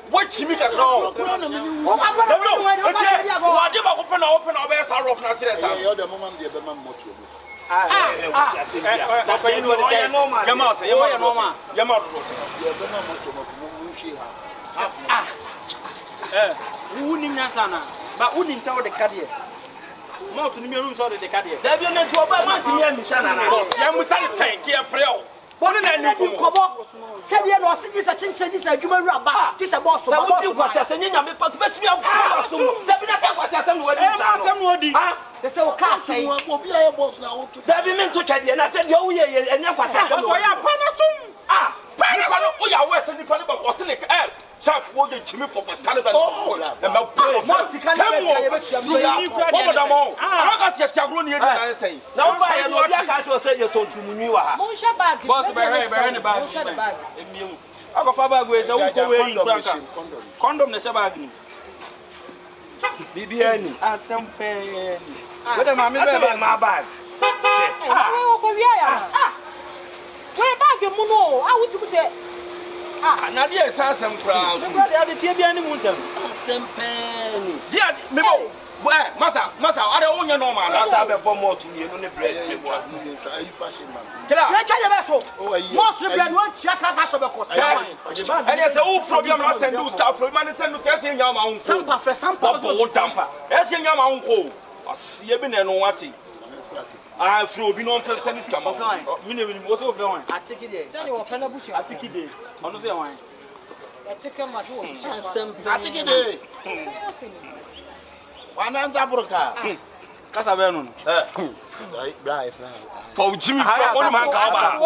What chimi ka no. Kura na me ni. O ma gba no we no ma dia go. What dey ba open o be sa rough na tire sa. Yo de mama dey be ma moto o. Papa, you know what I say? Yama say, Yama. Yama do say. Yo be ma moto mo shi ha. Who ni nyasana? But who ni nsa the card here? Mouth ni me room so the card here. da bi na ti oba ma ti mi amisa na na. Ya musa ni tank here free o. Boni na ni kobo. Se dia no se ji sa chinche ji sa adwuma wura ba. Ji sa boss Na wo ti kwase asem nyame pa be ti mi akwa so. Da bi na ta kwase asem no wadi sa. Asem no wadi. Ah, they say o ka say. Obi aye boss na wo tu. da bi me nto twade na te de o ye enya kwase asem. So ya pa na sum. Ah, Ni pa no o ya we se ni pa no ba ko se ni chap wo dey chimi for first caliber. Na ma play. Monty can be What da mo? Aka se ti agro ni e na say. na wo ba ye no bia ka to say ye tontumunwi wa ha. Mon share bag. Boss be here ne bag. Mon share the bag. Emiemu. Akofa bag we say wo ko we franka. Condom ne se bag ni. Bibia ni. Asem pe. We da ma me Asem be ma bag. We o ko wi ya. We bag mu no. A wuti ku say Na dey san sam kra so. brother ya de tie bia ni mu nsem. Asem pe ni. Dia me bo Masa, I don't want no man. That's a bomb to me. No bread. Kila. Ya chaje beso. Mo to bread won chia ka ka so be ko. And yes, all problem na send do stuff from man send do scarce in your mouth. Sampa fre sampa. Babo tampa. Yes in your mouth ko. Asie bi na no wati. Ah, fro obi no fre send scam. Me ne bi mo so fre wan. Atiki dey. Tani wo fana busu. Atiki dey. Ono se wan. Atiki ma so wo busu. Atiki dey. Wananza burka. Kasa be no. Bra ifra. For Jimmy from one man ka ba.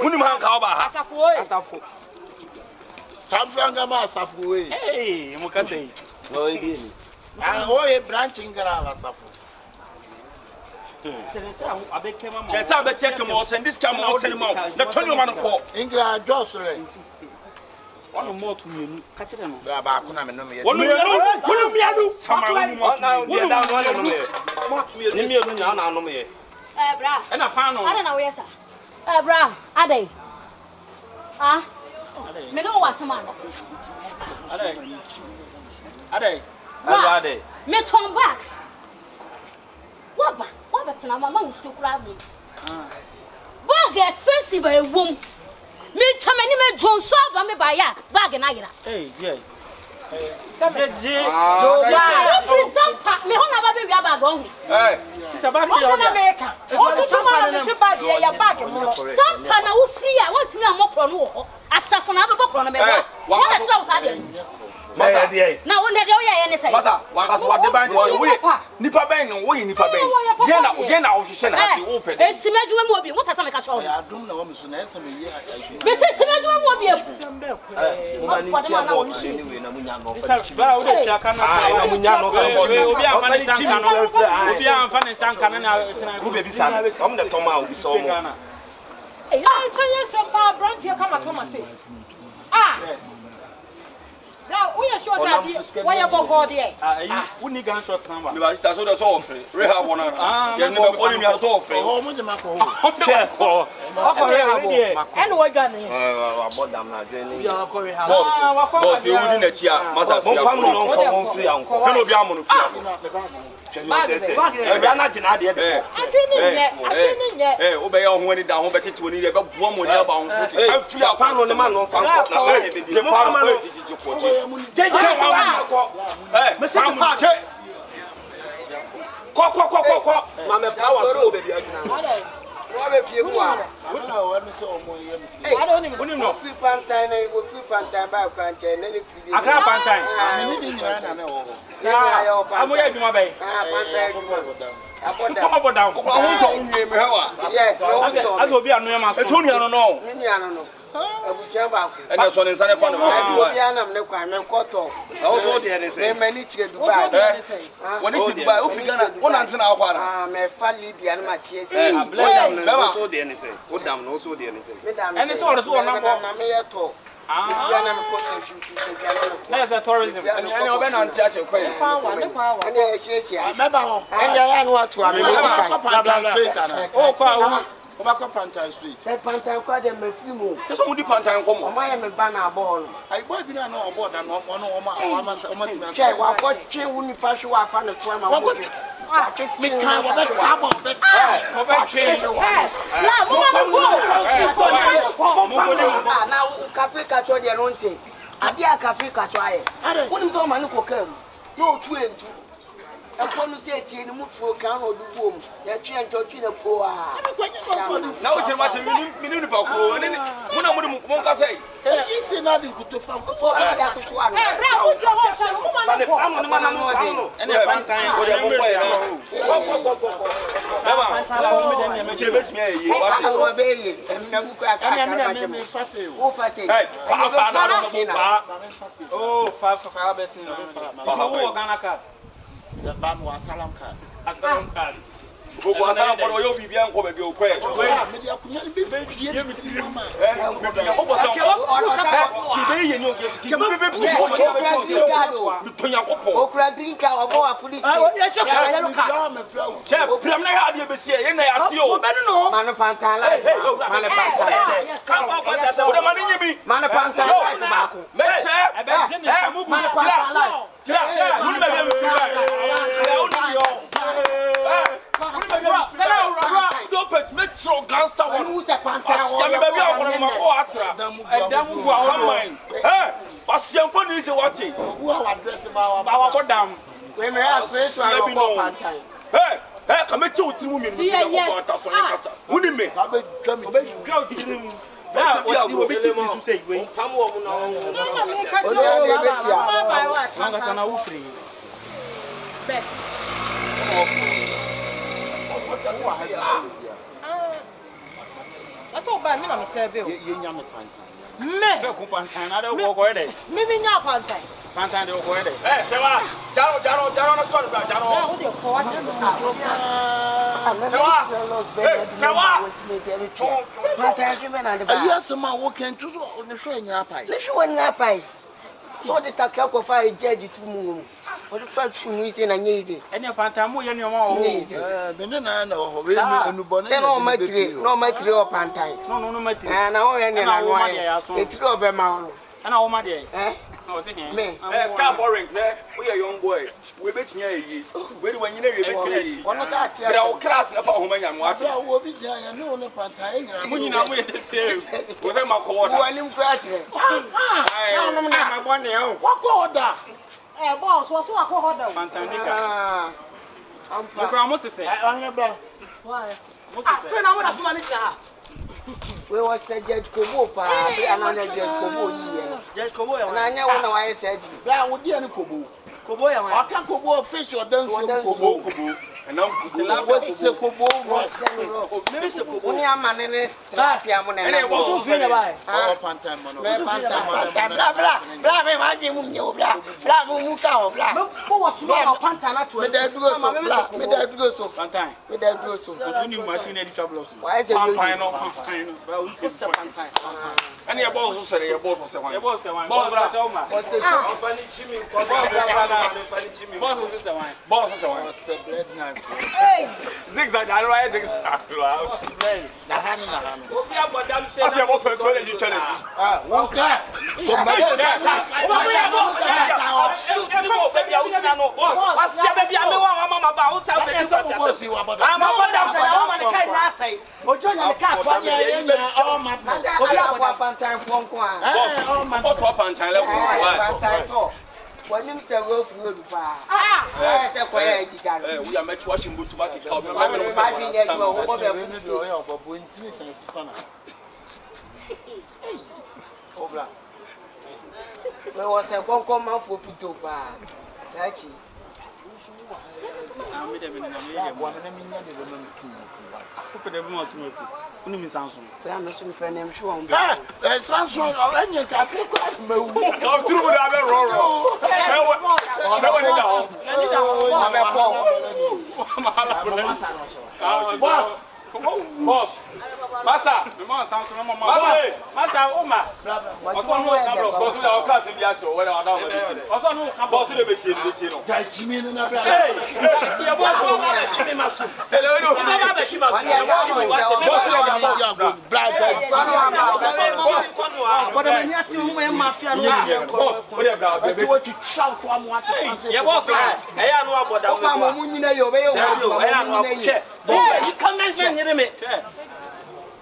Muni man ka ba. Asafo. Samfranga ma asafu we. Hey, mo ka say. No e bi ni. Ah, oye branching gara asafu. Say be check mo send this camera out send mo. The 20 man ko. Ingra Josre. One more to me. Catch them. Bra ba ko na me no me. One mianu. Samaru mo na we da no me. Mo to me. Ni mianu nya na no me. Bra. E na pan no. Ada na we yesa. Bra, adai. Ah. Me no wa sama no. Adai. Me ton box. What tena mama usto kura bi. Bag expensive e wom. Me chama ni me jonso aba me ba ya bag na yira. Hey, yeah. Jeje. Joba. Free sampa me ho na ba be bia bag on. Hey. Sister bag O na meka. O to sampa na se bag ye ya bag mo. Sampa na wo free a want me amokro no ho. Asafo na abebo kro no me ba. Wa na tira wo sa de. Masa dey. Na wo na de wo ya ye ne say. Masa, wakaso wa de ban we nipa ben no we nipa ben. Ye na wo hwehwe na hase wo pede. E simedwuma mu obi, wo tasa me ka cho. Ya dum na wo me so na esa me ye ayi. Me se simedwuma mu obi e. Mo ni tia mo anyway na munya no. Ba wo de tia kana. Na munya no ka bo. Obi amfa ne sanka no. Obi amfa ne sanka na tena. Wo be bi sa. Om na toma obi so mo. Ah, so yes, pa brand here come Thomas say. Ah. Now, we are sure that why you bought there. Who need gunshot number? Me ba sister so dey so ofre. Rehab one na. Ye ne be body me so ofre. Oh, mo de mako. And what gun here? Abodam na dwen ni. Boss, you wudi na chia. Masa fia. Mo free anko. Ke no bi amono fia. E bi na gina de de. Adwene wo be ye ho ani da ho be tete woni de be boa mo ni aba ho so ti. Afi akwan no ne ma no fa nko. Na we de bi. Je pa ma no jiji ko. Jeje ko. Mesi ki pa che. Ko. Ma me pa wa so be bi aduna. Wa be pie mu a. Wa me so omo ye me si. I don't even know. Free pantai na wo free pantai ba kwanche na le free. Akra pantai. Me ni nyina na na wo. Amoya aduma bai. Pantai aduma. Abodan. Ko ho to unye me hawa. Yes, azo bi anu ya ma so. Etoni anu no. Ni anu no. Abusia ba ko. Ene so ne nsa ne fa no. Obi anam ne kwa me koto. Wo so de ne say. Me mani chire Dubai. Woni ti Dubai, o fi Ghana. Wona ntina akwa na. Ah, me fa Libya na matie si. Wo so de ne say. Wo dam no, wo so de ne say. Ene so so na ko. Na me ye to. Ah, na me ko se fi. Na za tourism. Ene obe na ntia che kwa. Ene ye hie. Me ba ho. Ene ya no atu a me medical. Oh, kwa. Obaka Pantai Street. Pantai kwa de me free mo. Keso mu di pantai nko mo. O ma ye me ba na ball. Ai boy bi na na obo da no ono o ma ti me. Che wa ko twe wu ni pa hwe wa fa ne to ma wo. Ah, me kan wo be sabo be. Ko be twe. La mo ma go. Na cafe ka cho de no ntin. Abi a cafe ka cho aye. Woni to ma ne ko kam. No tu entu. Ekonu se tie ni mutuo kan no dubuo mu. Ya twe ntotwe na po a. Na o chema che mini ba ko ni muna mu nka sei. Yi se na di kuto fa ko ya to to anu. Bra wo jo ho sha mo ma ko. Anu ni ma na no. Ene pantan o de mo boy na. Baba, me se be timi ayi. Wa be yi. Na ku ka ka. Me fa se o. O fa se. Hey, fa na no mo fa. Oh, fa be sin. Fa wo Ghana card. The ban was Salam card. Asylum card. Go Salam for yo bibia nko be bi o kwa. Me dia kunya bi fie mi mama. O bo sa. Ki be ye no ki be bi tonya kopo. O kura drink a obo afuli. Yes, you can. You can. Che, pram na ha de be sie ye na ya ti o. Manu pantan la. Manu pantan. Come on, what's that? O de mani nyimi. Manu pantan ba ko. Me che. Manu pantan la. Yeah, you be master one. Who's a panther? I'm baby on my water. And then who are mine? Eh? What's your phone is watching? Who are addressing our down? We may have space to have a panther. Hey, hey, come here to me. See, yeah. Who did me? Now, what you to say? Wait. That's all bad. Me na me serve you. You nyame panther. Me. Panther, I don't go ahead. Me nya panther. Panther, don't go ahead. Hey, Sewa, Jaro, na sorry, Jaro. Now what you call it? Yes, my walking to the show in your pie. Let's show one pie. So the Kyekyeku fire judge to moon. What the first thing is in a need. And your panther, more than your mom. Benana, no, no matter or panther. No matter. And I want it's over mountain. And all my day. Me. Scarf orange, we are young boy. We bet you. When you know you bet One of that. But our class of home and watch. I will be there. I know the panther. You know, we're the same. With them, my quarter. I'm graduate. I'm one year. What order? Eh, boss, what's what order? Panther. I'm almost to say. Why? I still know what money. We was said Judge Kobo, and I Judge Kobo. Judge Kobo, and I know why I said, That would be any Kobo. Kobo, I can't Kobo fish or dance Kobo. And I'm what's the Kobo? Maybe so. Only a man in this trap, Yaman, and I was saying about Panther, blah, What was Panther? Me that do so. Panther. Me that do so. Only machine any trouble. Why is it? And your boss said your boss was one. Your boss said one. Boss, zigzag, I don't know. Zigzag. The hand in the hand. I said, what first one you tell him? Walker. Somebody. When you say go through the bar, we are much washing boot to market. There was a one for Pito bar. Boss, Master, Master, Oma. Also, no camera, boss, we are class in the actual. When I don't also, no boss, the bit. That's me in a black.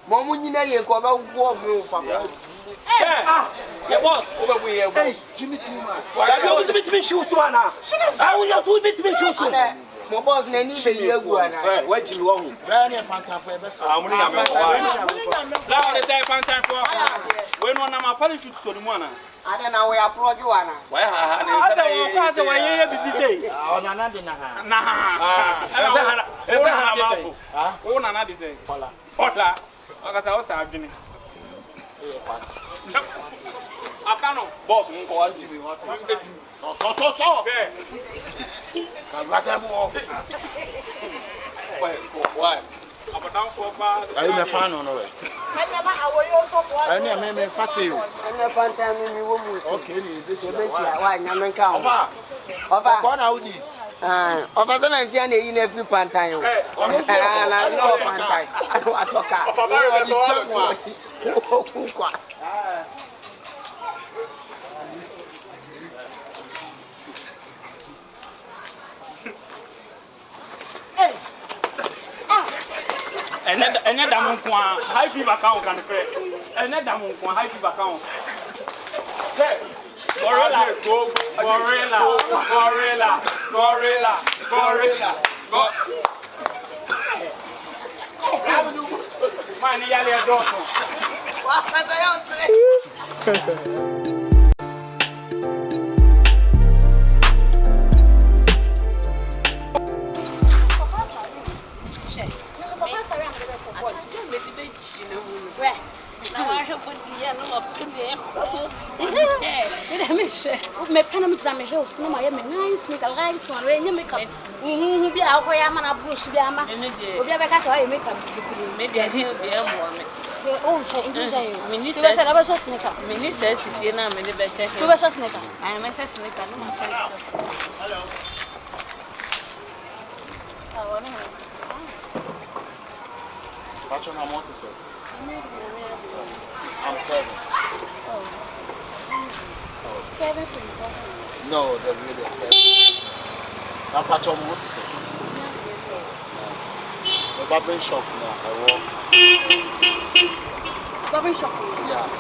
Momunina ye ko ba wo mu papa. Yeah, boss, over we here. Jimmy Tuma. Why you be shoot to ana? I will not be shoot. Mo boss na ni be yegu ana. Where Jimmy wo hu? Where na panta for best. Amuni na me. Now they say panta for. We no na ma pali shoot so ni mu ana. Ada na we approach you ana. Why ha na say why you be say? Oh na na de na ha. Na ha. Esa ha mafu. Ah? O na na de say. Hola. Hola. Akata o sa adwene. Akano boss mo ko wasi. So. Kabrata mo. Why? Abadan for ba. Are you me fan or no? I never me fast you. Ana panta mi wo mu. Okay, this is be tia wa nyame ka o. Oba. Ko na udi. Oba so na ntia na yi na free panta yo. Na no panta. Atoka. Oba ba be so kwa. ɛnɛ da mo nko a high fever ka wo kan kre ɛnɛ da mo nko a high fever ka wo hey gorilla man yale do so wa kaza yonse me pena me tram hills no my nice make a light one we make up bi akoya mana brush bi ama obi abeka say we make up me dey dey mo me oh she injuja you me say na ba just sneaker me say sisi na me dey be check to be just sneaker I me say sneaker no ma hello Patrol, I'm what to say. I'm Kevin. Kevin from Boston. No, the video Kevin. I'm Patrol, what to say. The barbering shop now, I walk. Barbering shop? Yeah.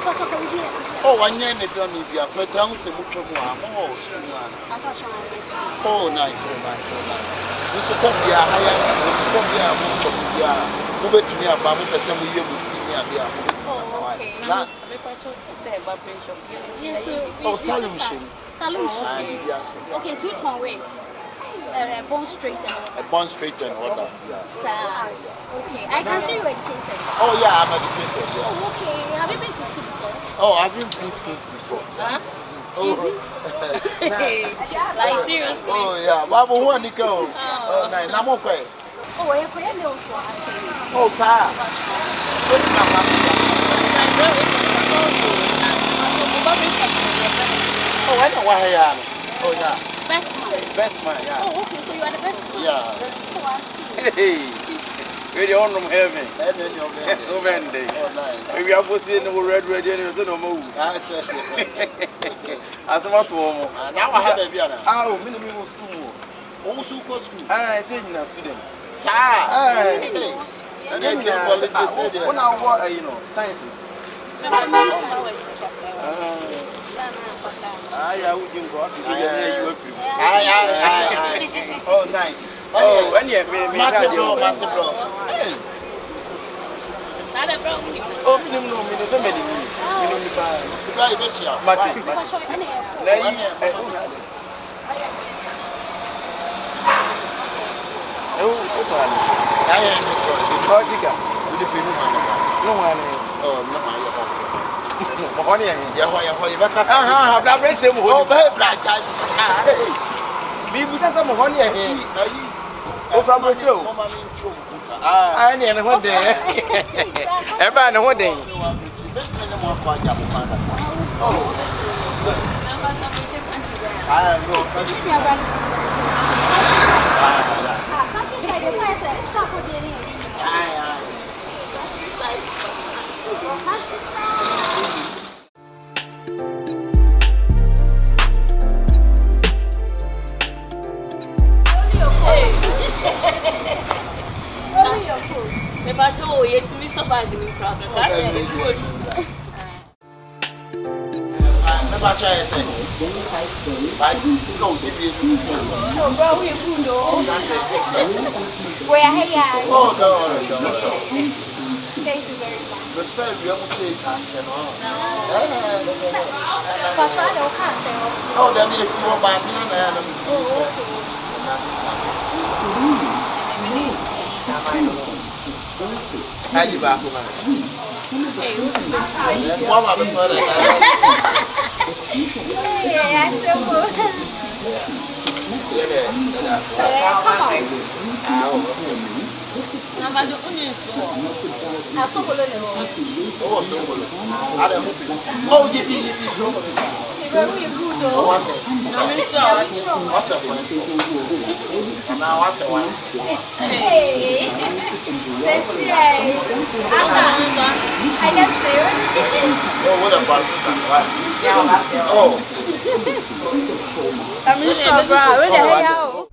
What shop are we here? Oh, one year in the Johnny Via. My tongue say, oh, oh, nice, oh, nice, oh, nice. This is top here, higher, top here, move to me about the same year with me. Now, oh, solution. Okay, 2 ton wigs. Bone straight and all. Bone straight and all that. Okay, I can see you educated. Oh, yeah, I'm educated. Yeah. Oh, okay. Have you been to school before? Oh, I've been to school before. Huh? Oh, like seriously? Oh, yeah. Babu, who are you going? Oh, nice. I'm okay. Oh, you're going to go. Oh, sir. Oh, I know why I am. Oh, yeah. Best man. Best man, yeah. Oh, okay. So you are the best man? Yeah. Oh, I see. Hey. Where the honor heaven? Heaven, your man. Oh, man. Oh, nice. We are both in the red and so no more. That's it. As about to now I have a beer. Oh, minimum school. Also, school. I say you know students. Sir. And then the policy said, you know, science. Oh, nice. Oh, when you Martin bro. Oh, minimum, so many. Thank you very much. The fair, we almost say channel. Oh, then you see what my man and you back, oh, you so one day. What a friend. Now, what a one. Hey, I guess you. Oh, what a bunch of oh, I'm sure, bro. Where the hell?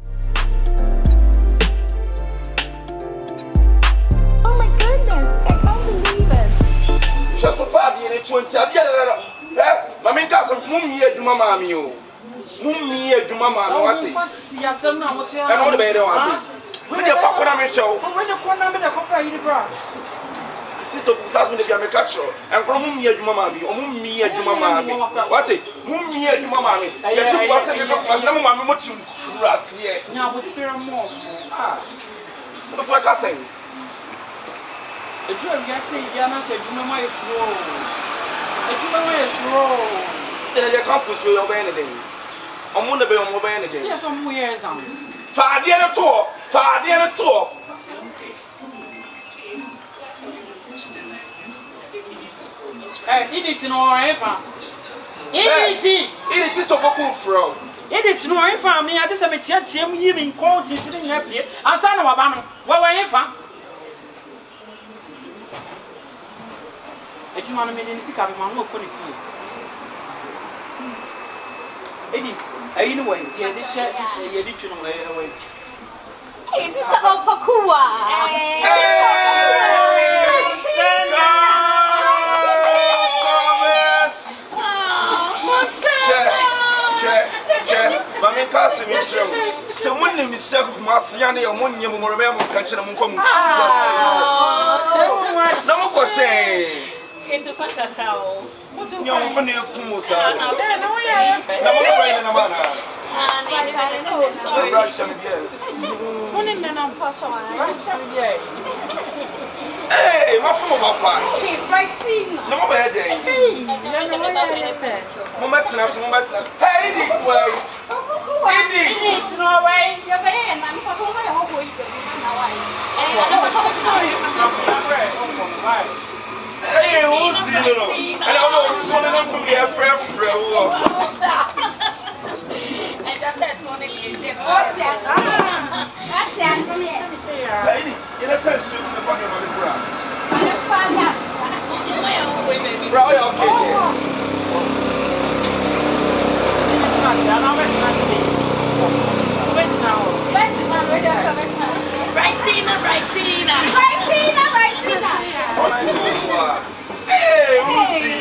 Just so far, the 20 Mammy Castle, Mummy, Juma Mammy, Mummy, Juma Mammy, what's it? And all the way there was it. When you fuck on a show, when you come on the company, Sister Sassman, if you have a catcher, and from Mummy, Juma Mammy, or Mummy, Juma Mammy, what's it? Mummy, Juma Mammy, and you was a little mammy, what you here. Now, what's there more? What's like I say? The job, yes, Yana said, you know my slow. You know my slow. Say the campus will obey anything. I'm on the bay on mobile anything. Yes, some years on. Far the other tour, far the other tour. It is no ever. It is to Opoku from. It is no ever. Me, I just have a Jim in cold, sitting happy. And son of a banner. What were you from? A human made in the sick of my no pony fee. Edit, anyway, yeah, this share is the addition away. Is this the Opoku? Mammy Cassim, someone named Sir Marciani or one young Mormon country. No one say it's a cacao. Young funny Kumusa. No one in a manner. Hey, what from Papa? No bad day. Hey, it's way. It's no way. You're there, and I'm going to hope you can hey, who's see you? And I don't son of them from the affair. And just said, Tony, what's that? That's it. In a sense, shoot the fucking on the ground. Bro, okay. Hey, we'll see.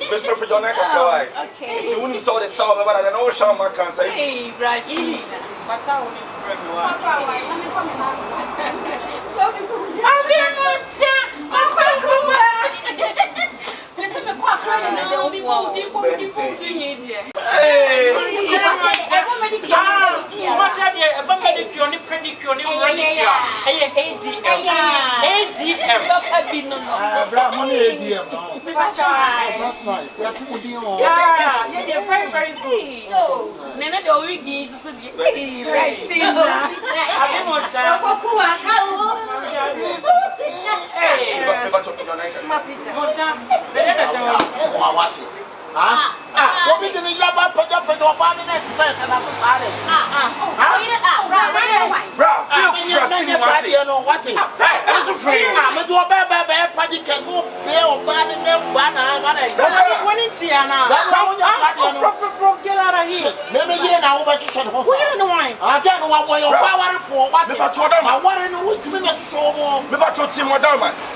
Bishop for your neck of the okay. It's when you saw the tower, but I know how much can say. Hey, right. What's our that's nice. Yeah, they're very, very good. Nana, the origin is right. See, I don't want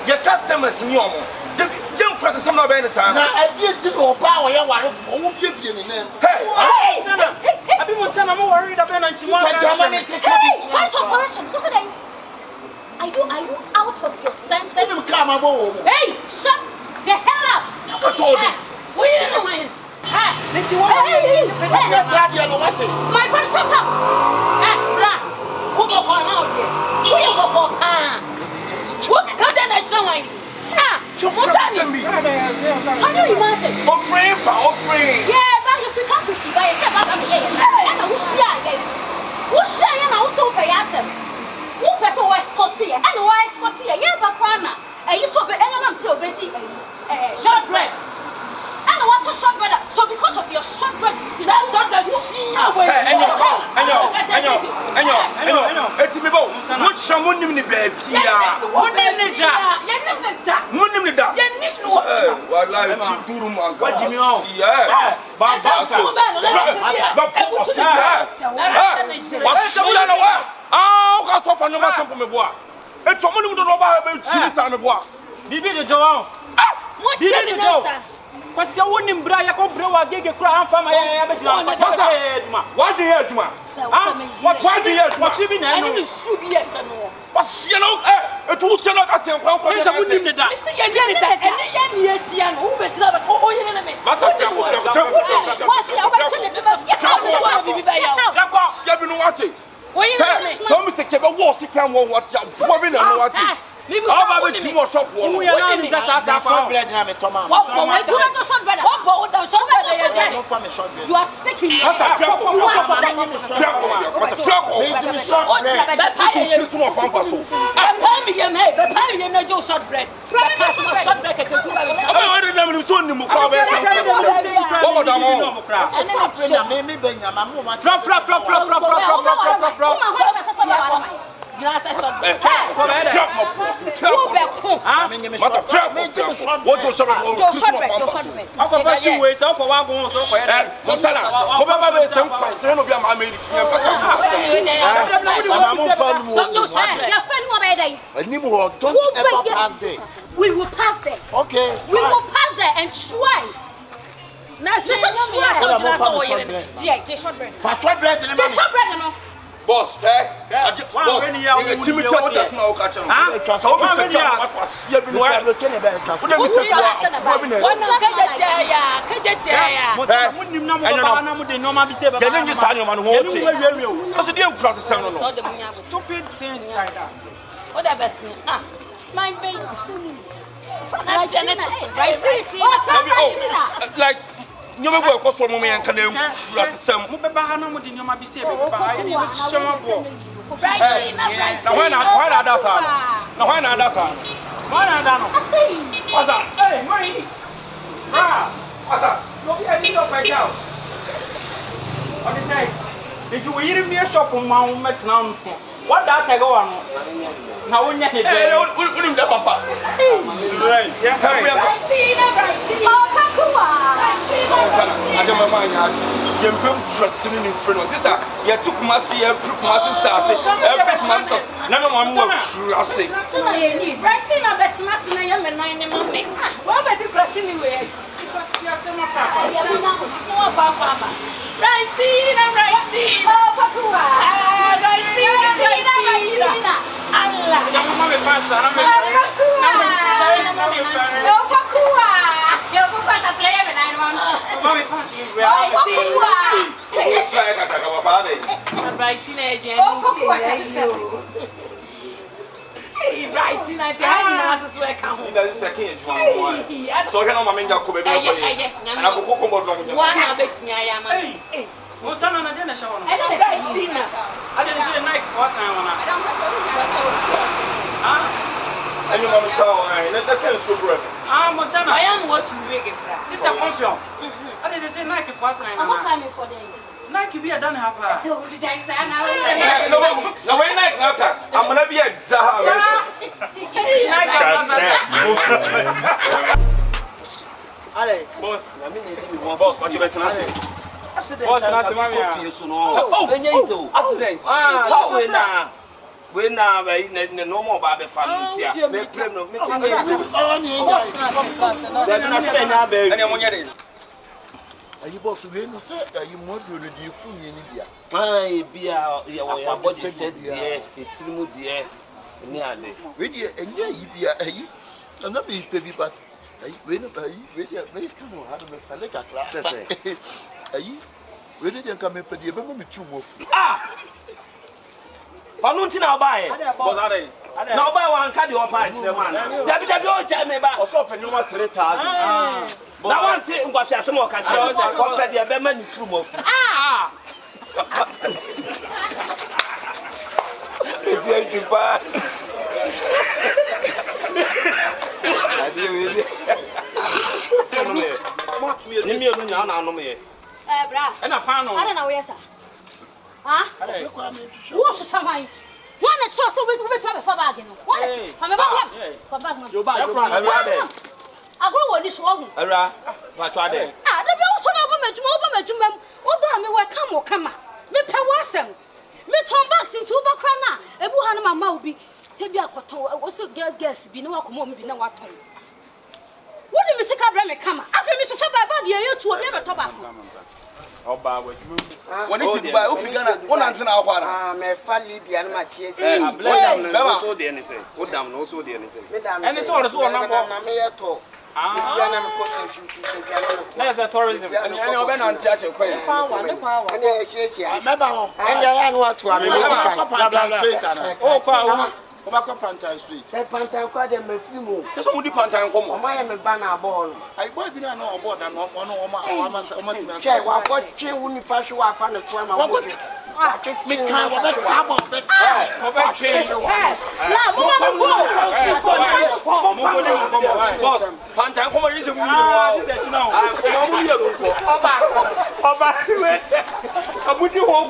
your customers in your young person, some of any time. I did to go power. You want to give you the name. Hey, I've been worried about it. Are you out of your senses? Hey, shut the hell up! Look at all this. What are you doing? Hey, my friend, shut up! Who go on out here? Who you go on? Who can come down and show me? Can you imagine? Offering. Yeah, but if you can't see by yourself, I'm here. And I will share. Who share and also pay us? Who person was Scotty? And why Scotty? Yeah, Bacana. And you saw the element of Betty short bread. And I want to short bread. So because of your short bread, that short bread, you see. I know. It's me both. What someone in the bed? Yeah. What name is that? wallahi chi duru man ka. What Jimmy on? Yeah. Ba so. Wasiya na wa. Ah, ka so fa no ma so me boa. E to mo ni do no ba be chi sa me boa. Bibi de João. Bibi de João. Kwasi woni mbra ya ko bre wa gege kura amfa ma ya betina ma eduma. What do you eduma? What do you eduma? Chi bi na no. Ani su bi ese no. Wasiya na e to se no ka se nkwan kwa. Kwasa woni ne da. Isi ye ye da ene ye ni esia no. Wo betina ba o ye ne me. Masa tia ko. Wa shi o ba che de ba. Ya ko bibi ba ya. Ya bi no wate. Wo ye ne me. So me take be wo si kan wo what ya. Bo bi na no wate. How about we team shop one? We are now in short bread na me toma. What short bread? What short bread? You are sick in your head. You are sick. Short bread. We will pass there. Okay. We will pass there and try. Now, just try. Boss, boss, Jimmy Chow does not catch him. So, Mr. What was here been one of the like you may work for me and can you some what that I go on? Now we need to papa. I don't mind. You trust me in front of sister. You took my sister. Every master. None of my work. I say. So you need right in a better master. I am a 9 month. Why are you pressing me with? Because you are so much. Montana na dena shawana. I didn't say Nike for us. And you want to tell that's so good. Montana. I am what you make it. Sister Confion. I didn't say Nike for us. Nike be a done have her. No, when Nike, I'm gonna be a Zaha. Boss, I mean, boss, what you better not say. Accident. Accident. We now no more Baby family. Are you boss again? Are you more to the food in India? I be your body said, dear, it's mood, dear. Nearly. And yeah, you be a not be baby, but we don't pay. We come on, have a like a class. We didn't come in for the abandonment too much. Paluntin, I'll buy it. Now buy one candy or pie, the man. Don't tell me about what's up and you want 3,000. Now one thing was a small cashier, compared the abandonment too much. Thank you, bad. I deal with it. And a panel. I don't know where, sir. Huh? What's the time? One that saw so with my father. One, come back. agro woni so ho Era, ma twa de. ah da be wo so na oba madwuma oba me we ka mo kama me pe wasem me ton box into oba kra na ebu ha na mama obi te bi akoton wo so girls bi na wakomo mi bi na waton wo di me sika bra me kama afi me so baba de ye tu obi be to ba Oba we ti mu. Woni ti Dubai o fi Ghana wona ante na akwa na ah me fa Libya na matie si bema so de ni say o dam no so de ni say me dam Any sort of one number. na me yeto ifia na me ko se fi That's a tourism. ani obe na ante ache kwa ani e hie meba ho ani ya no ato ame me ko Pantan Street ana Oh, kwa Obako Pantan Street e pantan kwa de me free mo so mudi pantan komo o ma ye me ba na ball ai boy bi na no obo da no ono o ma ti na che wa ko twe wo ni pa hwe wa fa no to ma wa mo ko me kan wa be sabo be Oba change. la mo ma boss pantan komo yi se mu ni This is now. ah komo mu ye ro ko Oba we. Abudi ho